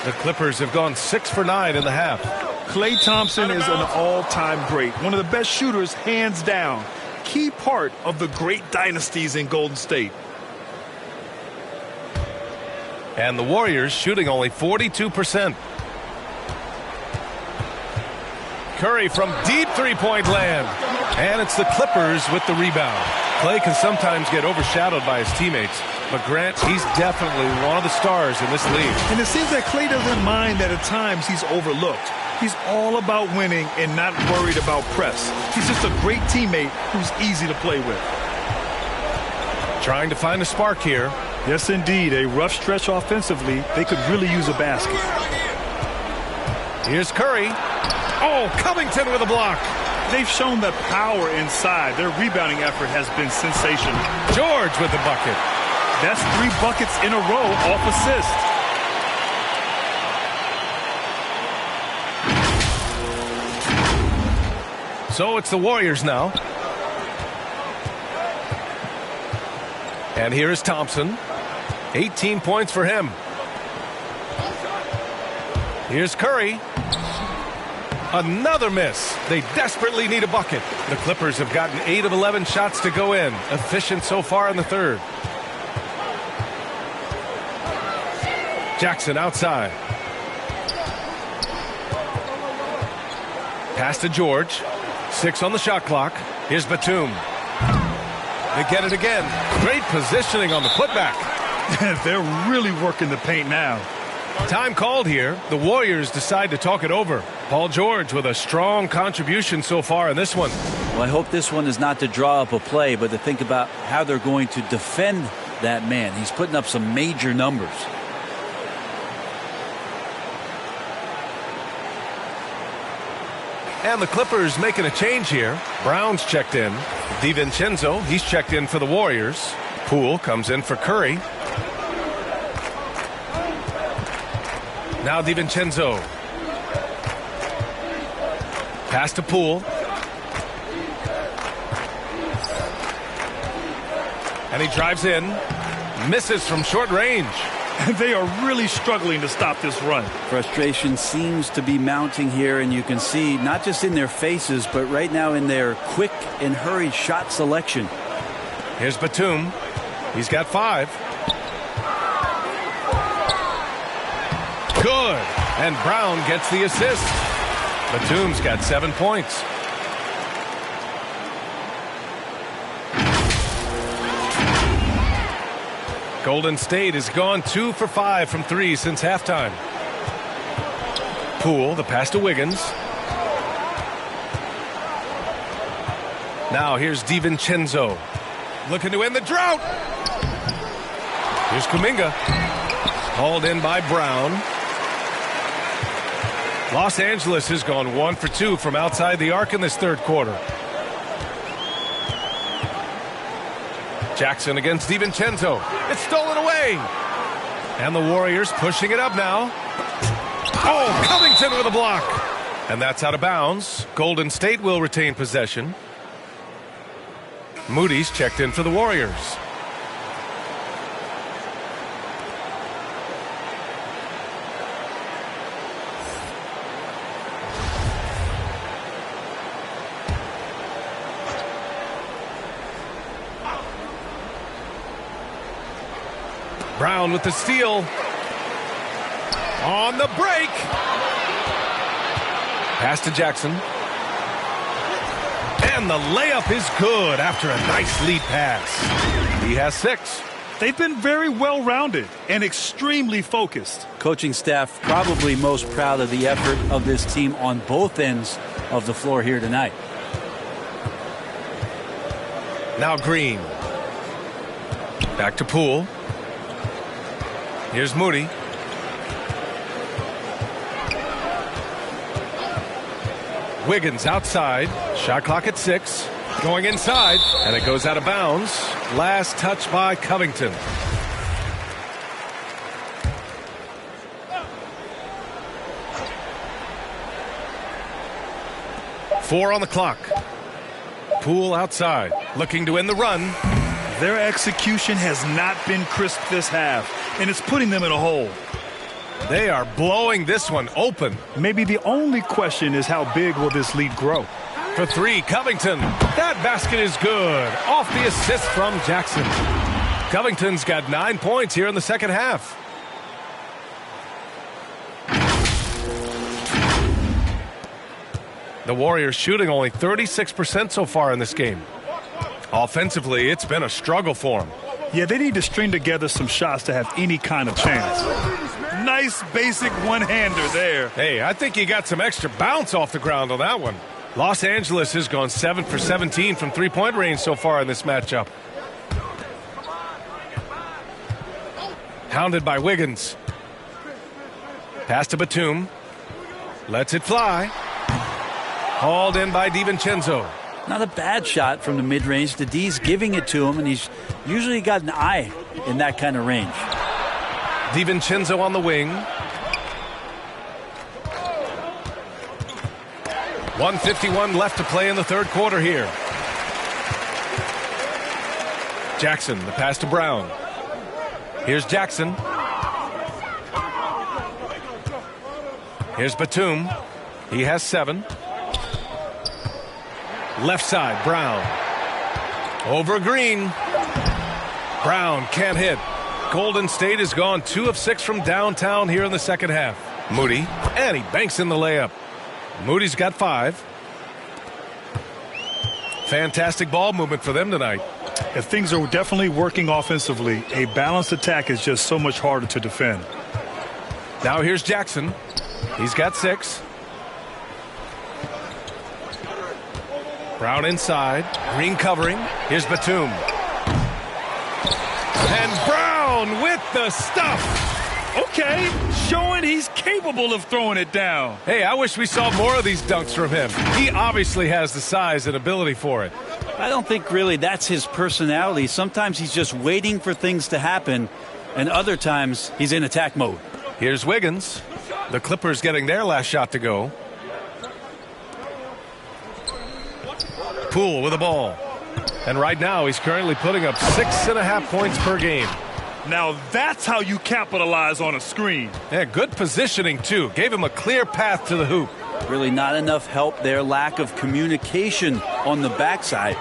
Speaker 2: The Clippers have gone 6 for 9 in the half.
Speaker 3: Klay Thompson is an all-time great. One of the best shooters, hands down. Key part of the great dynasties in Golden State.
Speaker 2: And the Warriors shooting only 42%. Curry from deep three-point land. And it's the Clippers with the rebound. Klay can sometimes get overshadowed by his teammates. But Grant, he's definitely one of the stars in this league.
Speaker 3: And it seems that Klay doesn't mind that at times he's overlooked. He's all about winning and not worried about press. He's just a great teammate who's easy to play with.
Speaker 2: Trying to find a spark here.
Speaker 3: Yes, indeed. A rough stretch offensively. They could really use a basket.
Speaker 2: Here's Curry. Oh, Covington with a block.
Speaker 3: They've shown the power inside. Their rebounding effort has been sensational.
Speaker 2: George with the bucket.
Speaker 3: That's 3 buckets in a row off assist.
Speaker 2: So it's the Warriors now. And here is Thompson. 18 points for him. Here's Curry. Another miss. They desperately need a bucket. The Clippers have gotten 8 of 11 shots to go in. Efficient so far in the third. Jackson outside. Pass to George. 6 on the shot clock. Here's Batum. They get it again. Great positioning on the putback.
Speaker 3: They're really working the paint now.
Speaker 2: Time called here. The Warriors decide to talk it over. Paul George with a strong contribution so far in this one.
Speaker 4: Well, I hope this one is not to draw up a play, but to think about how they're going to defend that man. He's putting up some major numbers.
Speaker 2: And the Clippers making a change here. Brown's checked in. DiVincenzo, he's checked in for the Warriors. Poole comes in for Curry. Now DiVincenzo. Pass to Poole. And he drives in. Misses from short range.
Speaker 3: They are really struggling to stop this run.
Speaker 4: Frustration seems to be mounting here, and you can see not just in their faces, but right now in their quick and hurried shot selection.
Speaker 2: Here's Batum. He's got 5. Good. And Brown gets the assist. Batum's got 7 points. Golden State has gone 2 for 5 from 3 since halftime. Poole, the pass to Wiggins. Now here's DiVincenzo. Looking to end the drought. Here's Kuminga. Hauled in by Brown. Los Angeles has gone 1 for 2 from outside the arc in this third quarter. Jackson against DiVincenzo. It's stolen away. And the Warriors pushing it up now. Oh, Covington with a block. And that's out of bounds. Golden State will retain possession. Moody's checked in for the Warriors. Brown with the steal. On the break. Pass to Jackson. And the layup is good after a nice lead pass. He has 6.
Speaker 3: They've been very well-rounded and extremely focused.
Speaker 4: Coaching staff probably most proud of the effort of this team on both ends of the floor here tonight.
Speaker 2: Now Green. Back to Poole. Here's Moody. Wiggins outside. Shot clock at 6. Going inside. And it goes out of bounds. Last touch by Covington. Four on the clock. Poole outside. Looking to end the run.
Speaker 3: Their execution has not been crisp this half, and it's putting them in a hole.
Speaker 2: They are blowing this one open.
Speaker 3: Maybe the only question is how big will this lead grow?
Speaker 2: For 3, Covington. That basket is good. Off the assist from Jackson. Covington's got 9 points here in the second half. The Warriors shooting only 36% so far in this game. Offensively, it's been a struggle for them.
Speaker 3: Yeah, they need to string together some shots to have any kind of chance. Nice basic one-hander there.
Speaker 2: Hey, I think he got some extra bounce off the ground on that one. Los Angeles has gone 7 for 17 from three-point range so far in this matchup. Hounded by Wiggins. Pass to Batum. Lets it fly. Hauled in by DiVincenzo.
Speaker 4: Not a bad shot from the mid-range. The D's giving it to him, and he's usually got an eye in that kind of range.
Speaker 2: DiVincenzo on the wing. 1:51 left to play in the third quarter here. Jackson, the pass to Brown. Here's Jackson. Here's Batum. He has 7. Left side, Brown. Over Green. Brown can't hit. Golden State has gone 2 of 6 from downtown here in the second half. Moody, and he banks in the layup. Moody's got 5. Fantastic ball movement for them tonight.
Speaker 3: If things are definitely working offensively, a balanced attack is just so much harder to defend.
Speaker 2: Now here's Jackson. He's got 6. Brown inside. Green covering. Here's Batum. And Brown with the stuff.
Speaker 3: Okay, showing he's capable of throwing it down.
Speaker 2: Hey, I wish we saw more of these dunks from him. He obviously has the size and ability for it.
Speaker 4: I don't think really that's his personality. Sometimes he's just waiting for things to happen, and other times he's in attack mode.
Speaker 2: Here's Wiggins. The Clippers getting their last shot to go. Poole with the ball. And right now he's currently putting up 6.5 points per game.
Speaker 3: Now that's how you capitalize on a screen.
Speaker 2: Yeah, good positioning too. Gave him a clear path to the hoop.
Speaker 4: Really not enough help there. Lack of communication on the backside.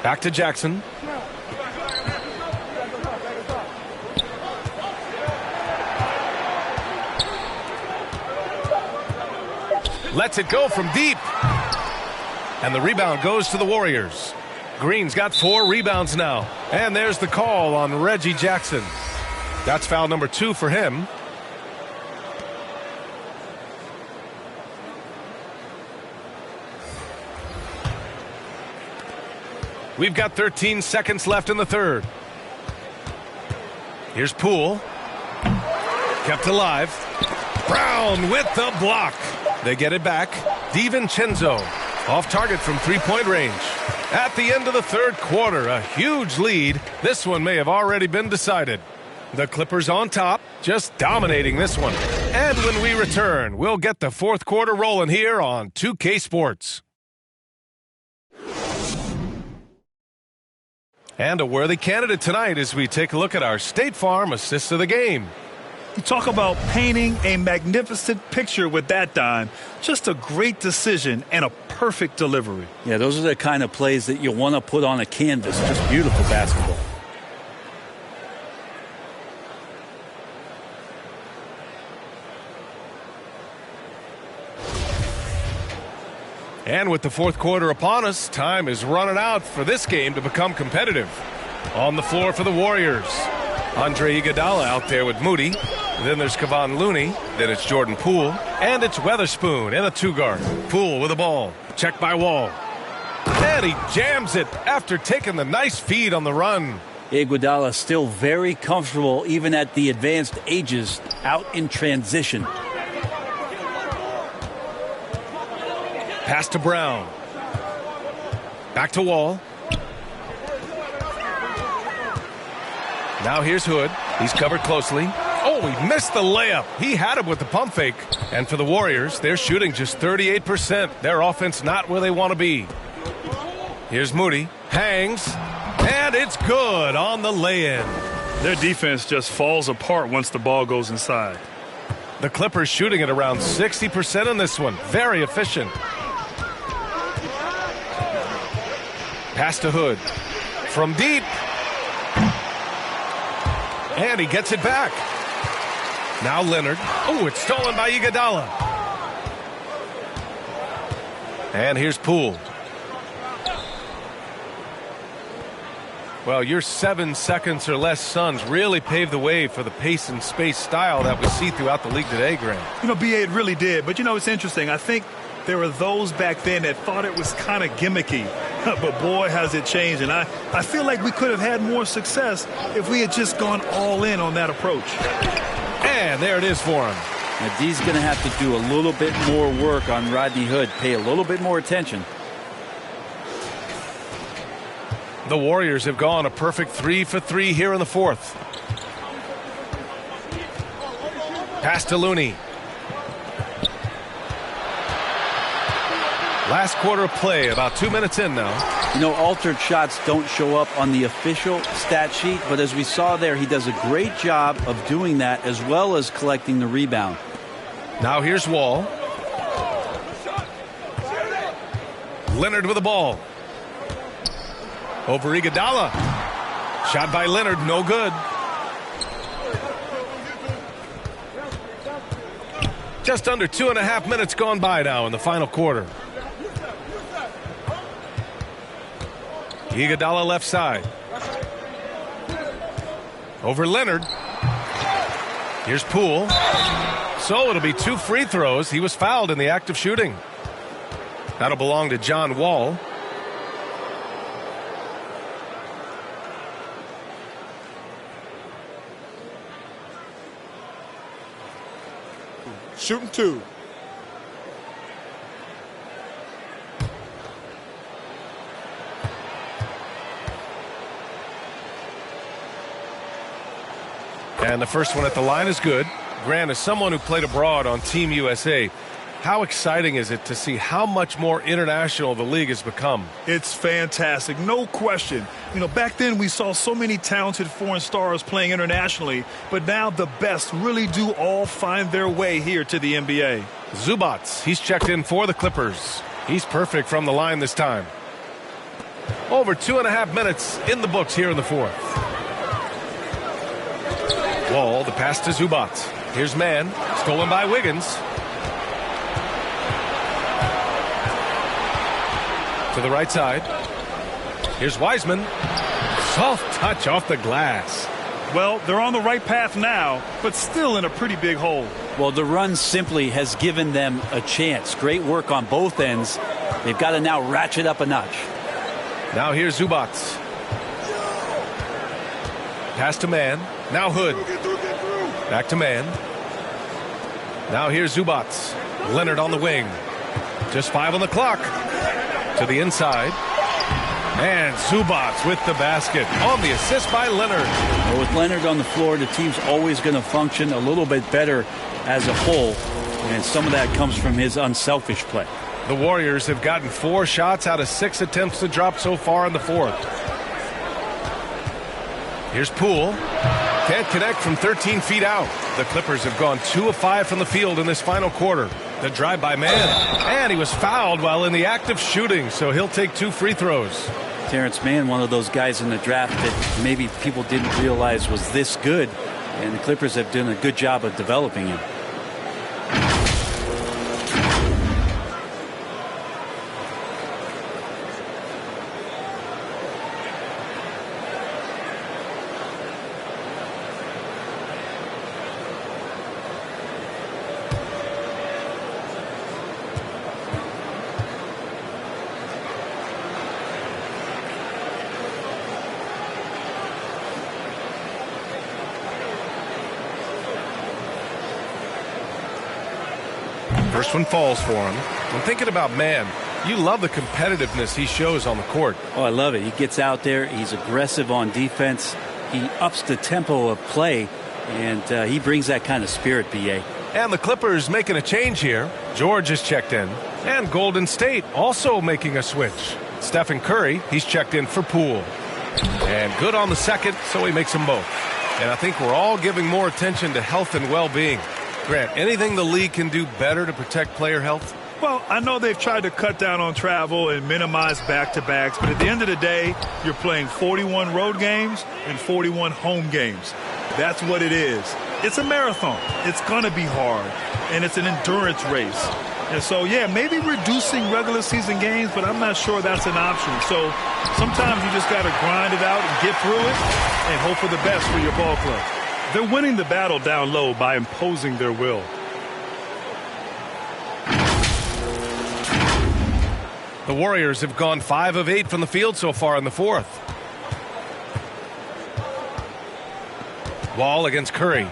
Speaker 2: Back to Jackson. Lets it go from deep. And the rebound goes to the Warriors. Green's got 4 rebounds now. And there's the call on Reggie Jackson. That's foul number 2 for him. We've got 13 seconds left in the third. Here's Poole. Kept alive. Brown with the block. They get it back. DiVincenzo off target from three-point range. At the end of the third quarter, a huge lead. This one may have already been decided. The Clippers on top, just dominating this one. And when we return, we'll get the fourth quarter rolling here on 2K Sports. And a worthy candidate tonight as we take a look at our State Farm Assist of the Game.
Speaker 3: You talk about painting a magnificent picture with that dime. Just a great decision and a perfect delivery.
Speaker 4: Yeah, those are the kind of plays that you want to put on a canvas. Just beautiful basketball.
Speaker 2: And with the fourth quarter upon us, time is running out for this game to become competitive. On the floor for the Warriors, Andre Iguodala out there with Moody. Then there's Kevon Looney. Then it's Jordan Poole. And it's Weatherspoon in a two-guard. Poole with the ball. Checked by Wall. And he jams it after taking the nice feed on the run.
Speaker 4: Iguodala still very comfortable, even at the advanced ages, out in transition.
Speaker 2: Pass to Brown. Back to Wall. Now here's Hood. He's covered closely. Oh, he missed the layup. He had him with the pump fake. And for the Warriors, they're shooting just 38%. Their offense not where they want to be. Here's Moody. Hangs. And it's good on the lay-in.
Speaker 3: Their defense just falls apart once the ball goes inside.
Speaker 2: The Clippers shooting at around 60% in this one. Very efficient. Pass to Hood. From deep. And he gets it back. Now Leonard. Oh, it's stolen by Iguodala. And here's Poole. Well, your 7 seconds or less Suns really paved the way for the pace and space style that we see throughout the league today, Grant.
Speaker 3: You know, B.A., it really did. But, you know, it's interesting. I think there were those back then that thought it was kind of gimmicky. But, boy, has it changed. And I feel like we could have had more success if we had just gone all in on that approach.
Speaker 2: And there it is for him.
Speaker 4: Now, D's going to have to do a little bit more work on Rodney Hood. Pay a little bit more attention.
Speaker 2: The Warriors have gone a perfect 3 for 3 here in the fourth. Pass to Looney. Last quarter of play, about 2 minutes in now.
Speaker 4: You know, altered shots don't show up on the official stat sheet, but as we saw there, he does a great job of doing that as well as collecting the rebound.
Speaker 2: Now here's Wall. Leonard with the ball. Over Iguodala. Shot by Leonard, no good. Just under 2.5 minutes gone by now in the final quarter. Iguodala left side. Over Leonard. Here's Poole. So it'll be 2 free throws. He was fouled in the act of shooting. That'll belong to John Wall.
Speaker 5: Shooting 2.
Speaker 2: And the first one at the line is good. Grant, as someone who played abroad on Team USA, how exciting is it to see how much more international the league has become?
Speaker 3: It's fantastic, no question. You know, back then we saw so many talented foreign stars playing internationally, but now the best really do all find their way here to the NBA.
Speaker 2: Zubac, he's checked in for the Clippers. He's perfect from the line this time. Over 2.5 minutes in the books here in the fourth. Wall, the pass to Zubac. Here's Mann, stolen by Wiggins. To the right side. Here's Wiseman. Soft touch off the glass.
Speaker 3: Well, they're on the right path now, but still in a pretty big hole.
Speaker 4: Well, the run simply has given them a chance. Great work on both ends. They've got to now ratchet up a notch.
Speaker 2: Now here's Zubac. Pass to Mann. Now Hood. Back to Mann. Now here's Zubac. Leonard on the wing. Just 5 on the clock. To the inside. And Zubac with the basket on the assist by Leonard.
Speaker 4: Well, with Leonard on the floor, the team's always going to function a little bit better as a whole. And some of that comes from his unselfish play.
Speaker 2: The Warriors have gotten 4 shots out of 6 attempts to drop so far in the fourth. Here's Poole. Can't connect from 13 feet out. The Clippers have gone 2 of 5 from the field in this final quarter. The drive by Mann. And he was fouled while in the act of shooting, so he'll take 2 free throws.
Speaker 4: Terrence Mann, one of those guys in the draft that maybe people didn't realize was this good, and the Clippers have done a good job of developing him.
Speaker 2: First one falls for him. I'm thinking about man. You love the competitiveness he shows on the court.
Speaker 4: Oh, I love it. He gets out there. He's aggressive on defense. He ups the tempo of play, and he brings that kind of spirit, B.A.
Speaker 2: And the Clippers making a change here. George is checked in. And Golden State also making a switch. Stephen Curry, he's checked in for Poole. And good on the second, so he makes them both. And I think we're all giving more attention to health and well-being. Grant, anything the league can do better to protect player health?
Speaker 3: Well, I know they've tried to cut down on travel and minimize back-to-backs, but at the end of the day, you're playing 41 road games and 41 home games. That's what it is. It's a marathon. It's going to be hard, and it's an endurance race. And so, yeah, maybe reducing regular season games, but I'm not sure that's an option. So sometimes you just got to grind it out and get through it and hope for the best for your ball club. They're winning the battle down low by imposing their will.
Speaker 2: The Warriors have gone 5 of 8 from the field so far in the fourth. Wall against Curry.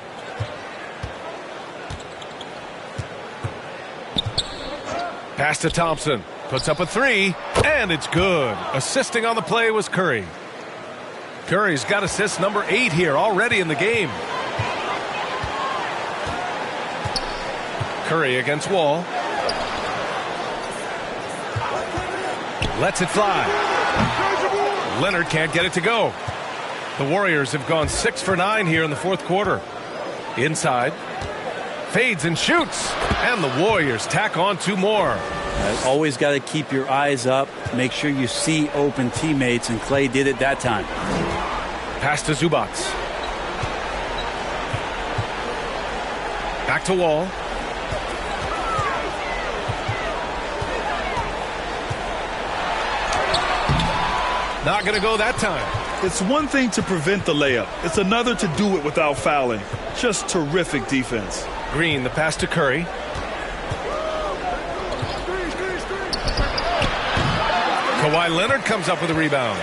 Speaker 2: Pass to Thompson. Puts up a three, and it's good. Assisting on the play was Curry. Curry's got assist number 8 here already in the game. Curry against Wall. Lets it fly. Leonard can't get it to go. The Warriors have gone 6 for 9 here in the fourth quarter. Inside. Fades and shoots. And the Warriors tack on 2 more.
Speaker 4: Always got to keep your eyes up. Make sure you see open teammates, and Clay did it that time.
Speaker 2: Pass to Zubac. Back to Wall. Not going to go that time.
Speaker 3: It's one thing to prevent the layup. It's another to do it without fouling. Just terrific defense.
Speaker 2: Green, the pass to Curry. Kawhi Leonard comes up with a rebound.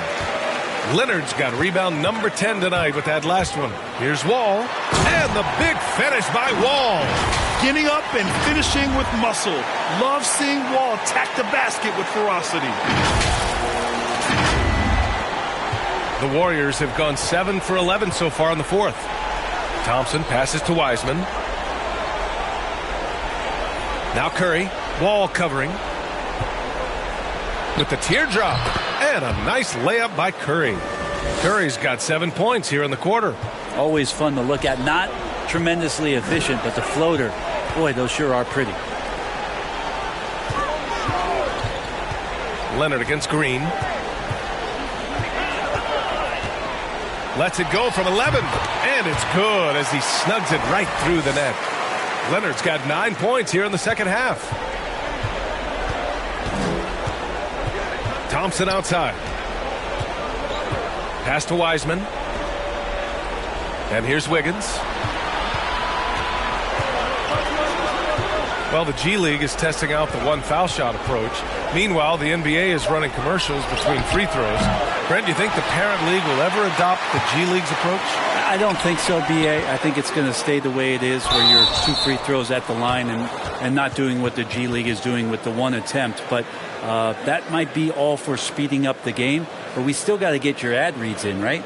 Speaker 2: Leonard's got rebound number 10 tonight with that last one. Here's Wall. And the big finish by Wall.
Speaker 3: Getting up and finishing with muscle. Love seeing Wall attack the basket with ferocity.
Speaker 2: The Warriors have gone 7 for 11 so far in the fourth. Thompson passes to Wiseman. Now Curry. Wall covering. With the teardrop. And a nice layup by Curry. Curry's got 7 points here in the quarter.
Speaker 4: Always fun to look at. Not tremendously efficient, but the floater, boy, those sure are pretty.
Speaker 2: Leonard against Green. Lets it go from 11. And it's good as he snugs it right through the net. Leonard's got 9 points here in the second half. Thompson outside. Pass to Wiseman. And here's Wiggins. Well, the G League is testing out the one foul shot approach. Meanwhile, the NBA is running commercials between free throws. Brent, do you think the parent league will ever adopt the G League's approach?
Speaker 4: I don't think so, B.A. I think it's going to stay the way it is, where you're 2 free throws at the line and not doing what the G League is doing with the one attempt. But that might be all for speeding up the game. But we still got to get your ad reads in, right?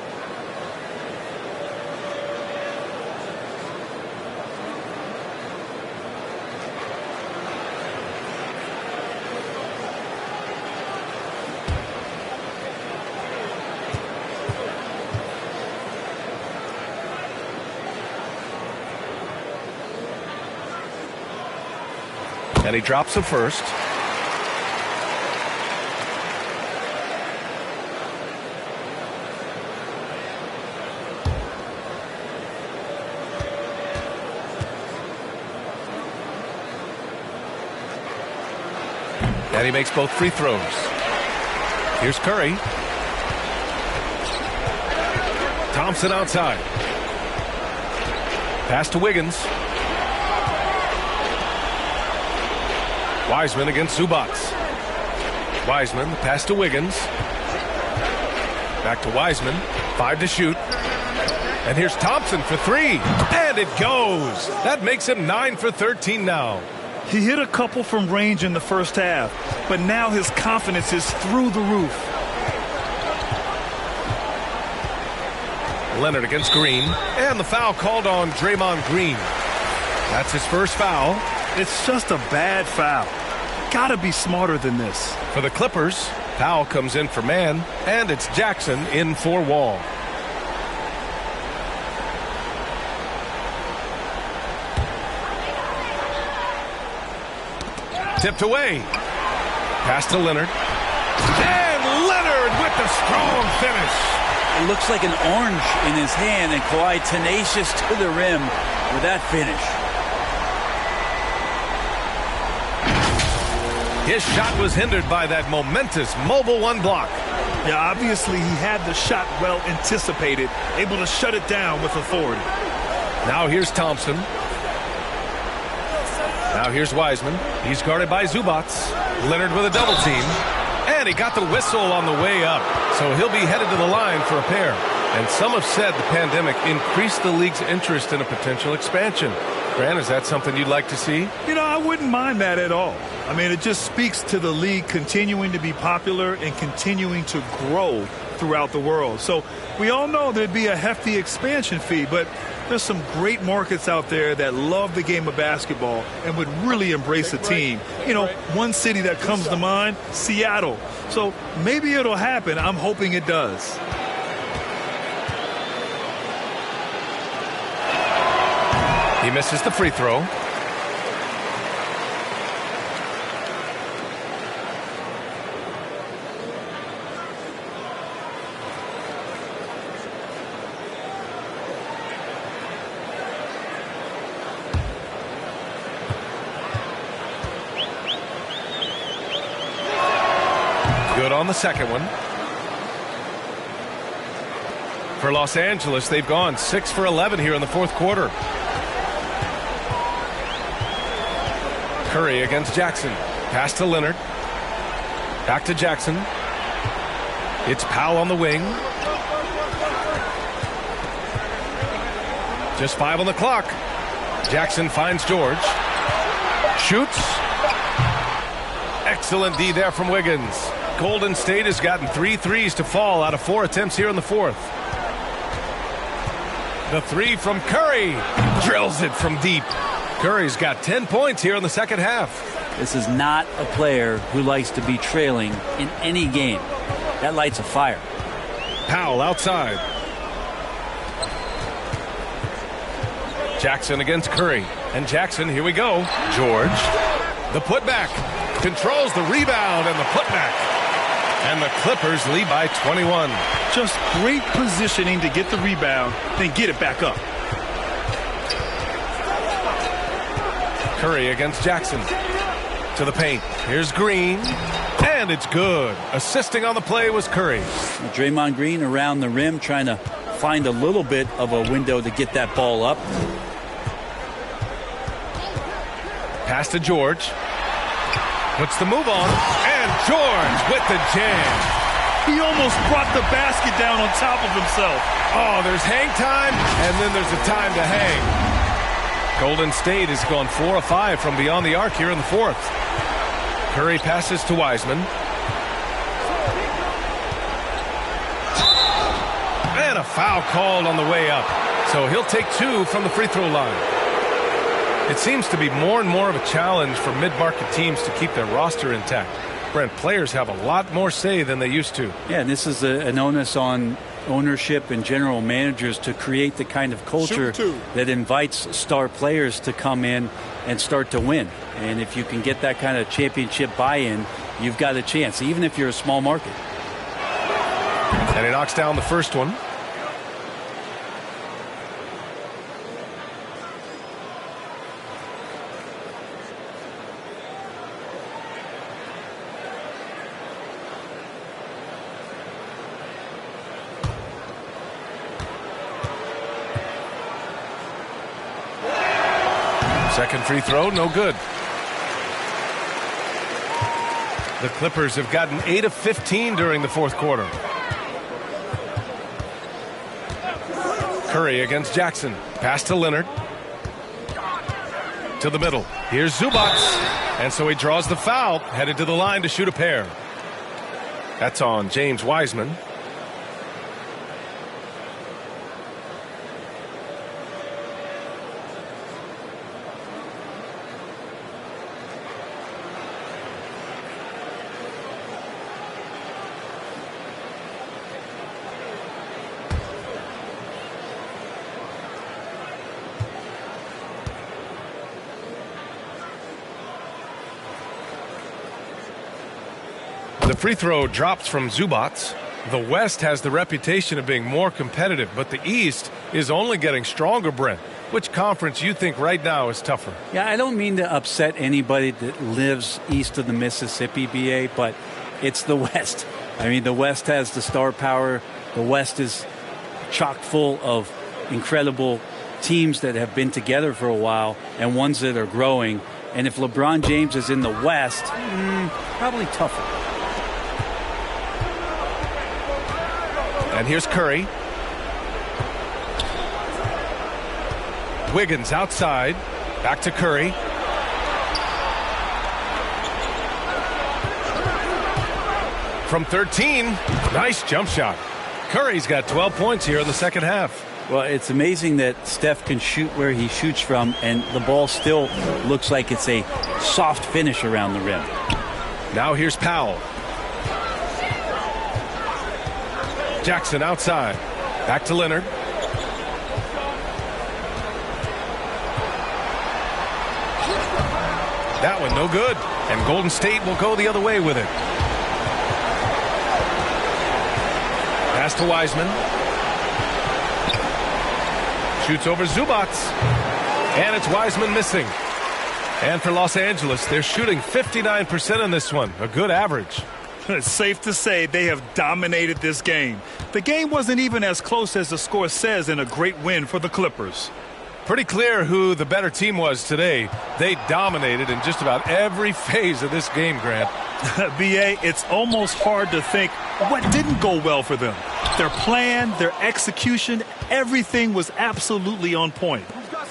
Speaker 2: And he drops the first. And he makes both free throws. Here's Curry. Thompson outside. Pass to Wiggins. Wiseman against Zubac. Wiseman, pass to Wiggins. Back to Wiseman. 5 to shoot. And here's Thompson for 3. And it goes. That makes him 9 for 13 now.
Speaker 3: He hit a couple from range in the first half, but now his confidence is through the roof.
Speaker 2: Leonard against Green, and the foul called on Draymond Green. That's his first foul.
Speaker 3: It's just a bad foul. Gotta be smarter than this.
Speaker 2: For the Clippers, Powell comes in for man, and it's Jackson in for Wall. Tipped away. Pass to Leonard. And Leonard with the strong finish.
Speaker 4: It looks like an orange in his hand, and Kawhi tenacious to the rim with that finish.
Speaker 2: His shot was hindered by that momentous mobile one block.
Speaker 3: Yeah, obviously he had the shot well anticipated, able to shut it down with authority.
Speaker 2: Now here's Thompson. Now here's Wiseman. He's guarded by Zubac. Leonard with a double team. And he got the whistle on the way up. So he'll be headed to the line for a pair. And some have said the pandemic increased the league's interest in a potential expansion. Grant, is that something you'd like to see?
Speaker 3: You know, I wouldn't mind that at all. I mean, it just speaks to the league continuing to be popular and continuing to grow throughout the world. So we all know there'd be a hefty expansion fee, but there's some great markets out there that love the game of basketball and would really embrace a team. You know, one city that comes to mind, Seattle. So maybe it'll happen. I'm hoping it does.
Speaker 2: He misses the free throw. Good on the second one. For Los Angeles, they've gone 6 for 11 here in the fourth quarter. Curry against Jackson. Pass to Leonard. Back to Jackson. It's Powell on the wing. Just 5 on the clock. Jackson finds George. Shoots. Excellent D there from Wiggins. Golden State has gotten 3 threes to fall out of 4 attempts here in the fourth. The three from Curry. Drills it from deep. Curry's got 10 points here in the second half.
Speaker 4: This is not a player who likes to be trailing in any game. That lights a fire.
Speaker 2: Powell outside. Jackson against Curry. And Jackson, here we go. George. The putback. Controls the rebound and the putback. And the Clippers lead by 21.
Speaker 3: Just great positioning to get the rebound, then get it back up.
Speaker 2: Curry against Jackson. To the paint. Here's Green. And it's good. Assisting on the play was Curry.
Speaker 4: Draymond Green around the rim trying to find a little bit of a window to get that ball up.
Speaker 2: Pass to George. Puts the move on. And George with the jam.
Speaker 3: He almost brought the basket down on top of himself.
Speaker 2: Oh, there's hang time, and then there's a time to hang. Golden State has gone 4 of 5 from beyond the arc here in the fourth. Curry passes to Wiseman. And a foul called on the way up. So he'll take 2 from the free throw line. It seems to be more and more of a challenge for mid-market teams to keep their roster intact. Brent, players have a lot more say than they used to.
Speaker 4: Yeah, and this is an onus on ownership and general managers to create the kind of culture that invites star players to come in and start to win. And if you can get that kind of championship buy-in, you've got a chance, even if you're a small market.
Speaker 2: And he knocks down the first one. Second free throw, no good. The Clippers have gotten 8 of 15 during the fourth quarter. Curry against Jackson. Pass to Leonard. to the middle. Here's Zubac. And so he draws the foul, headed to the line to shoot a pair. That's on James Wiseman. The free throw drops from Zubac. The West has the reputation of being more competitive, but the East is only getting stronger, Brent. Which conference you think right now is tougher?
Speaker 4: Yeah, I don't mean to upset anybody that lives east of the Mississippi, BA, but it's the West. I mean, the West has the star power. The West is chock full of incredible teams that have been together for a while and ones that are growing. And if LeBron James is in the West, probably tougher.
Speaker 2: And here's Curry. Wiggins outside. Back to Curry. From 13. Nice jump shot. Curry's got 12 points here in the second half.
Speaker 4: Well, it's amazing that Steph can shoot where he shoots from, and the ball still looks like it's a soft finish around the rim.
Speaker 2: Now here's Powell. Jackson outside. Back to Leonard. That one no good. And Golden State will go the other way with it. Pass to Wiseman. Shoots over Zubac. And it's Wiseman missing. And for Los Angeles, they're shooting 59% in this one. A good average.
Speaker 3: It's safe to say they have dominated this game. The game wasn't even as close as the score says in a great win for the Clippers.
Speaker 2: Pretty clear who the better team was today. They dominated in just about every phase of this game, Grant.
Speaker 3: BA, it's almost hard to think what didn't go well for them. Their plan, their execution, everything was absolutely on point.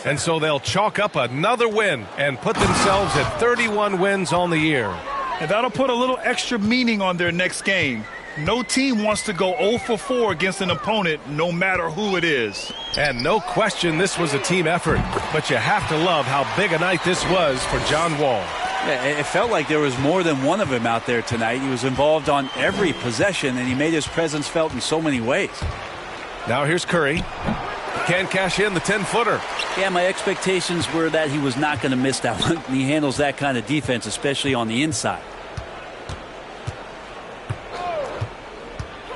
Speaker 2: And so they'll chalk up another win and put themselves at 31 wins on the year.
Speaker 3: And that'll put a little extra meaning on their next game. No team wants to go 0 for 4 against an opponent, no matter who it is.
Speaker 2: And no question this was a team effort. But you have to love how big a night this was for John Wall.
Speaker 4: Yeah, it felt like there was more than one of him out there tonight. He was involved on every possession, and he made his presence felt in so many ways.
Speaker 2: Now here's Curry. Can't cash in the 10-footer.
Speaker 4: Yeah, my expectations were that he was not going to miss that one. He handles that kind of defense, especially on the inside.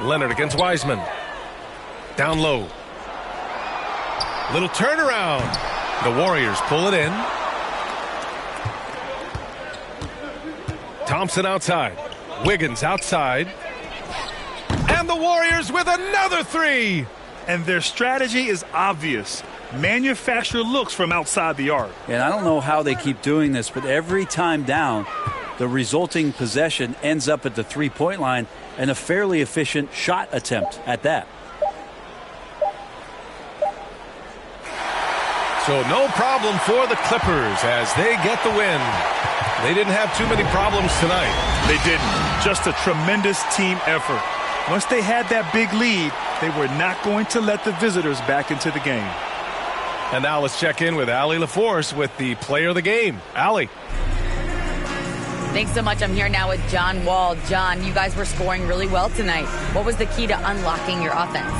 Speaker 2: Leonard against Wiseman. Down low. Little turnaround. The Warriors pull it in. Thompson outside. Wiggins outside. And the Warriors with another three.
Speaker 3: And their strategy is obvious. Manufacture looks from outside the arc.
Speaker 4: And I don't know how they keep doing this, but every time down, the resulting possession ends up at the three-point line and a fairly efficient shot attempt at that.
Speaker 2: So no problem for the Clippers as they get the win. They didn't have too many problems tonight.
Speaker 3: They didn't. Just a tremendous team effort. Once they had that big lead, they were not going to let the visitors back into the game.
Speaker 2: And now let's check in with Allie LaForce with the player of the game. Allie.
Speaker 7: Thanks so much. I'm here now with John Wall. John, you guys were scoring really well tonight. What was the key to unlocking your offense?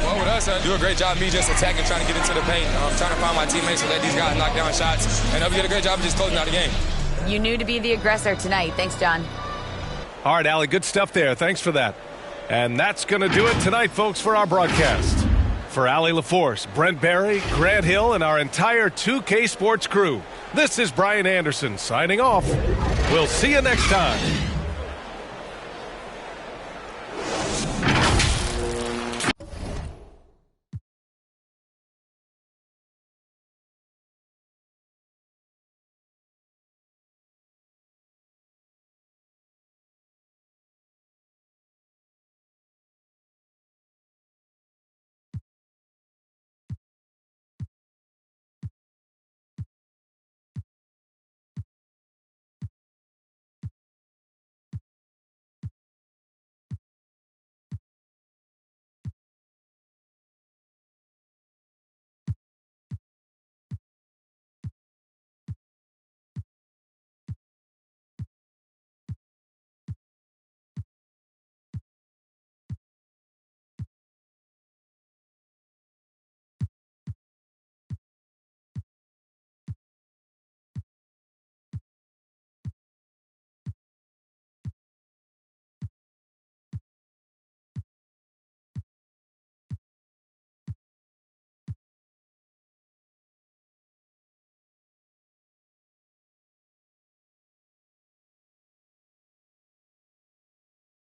Speaker 12: Well, with us, do a great job me just attacking, trying to get into the paint, trying to find my teammates and let these guys knock down shots. And we did a great job of just closing out the game.
Speaker 7: You knew to be the aggressor tonight. Thanks, John.
Speaker 2: All right, Allie, good stuff there. Thanks for that. And that's going to do it tonight, folks, for our broadcast. For Allie LaForce, Brent Barry, Grant Hill, and our entire 2K Sports crew, this is Brian Anderson signing off. We'll see you next time.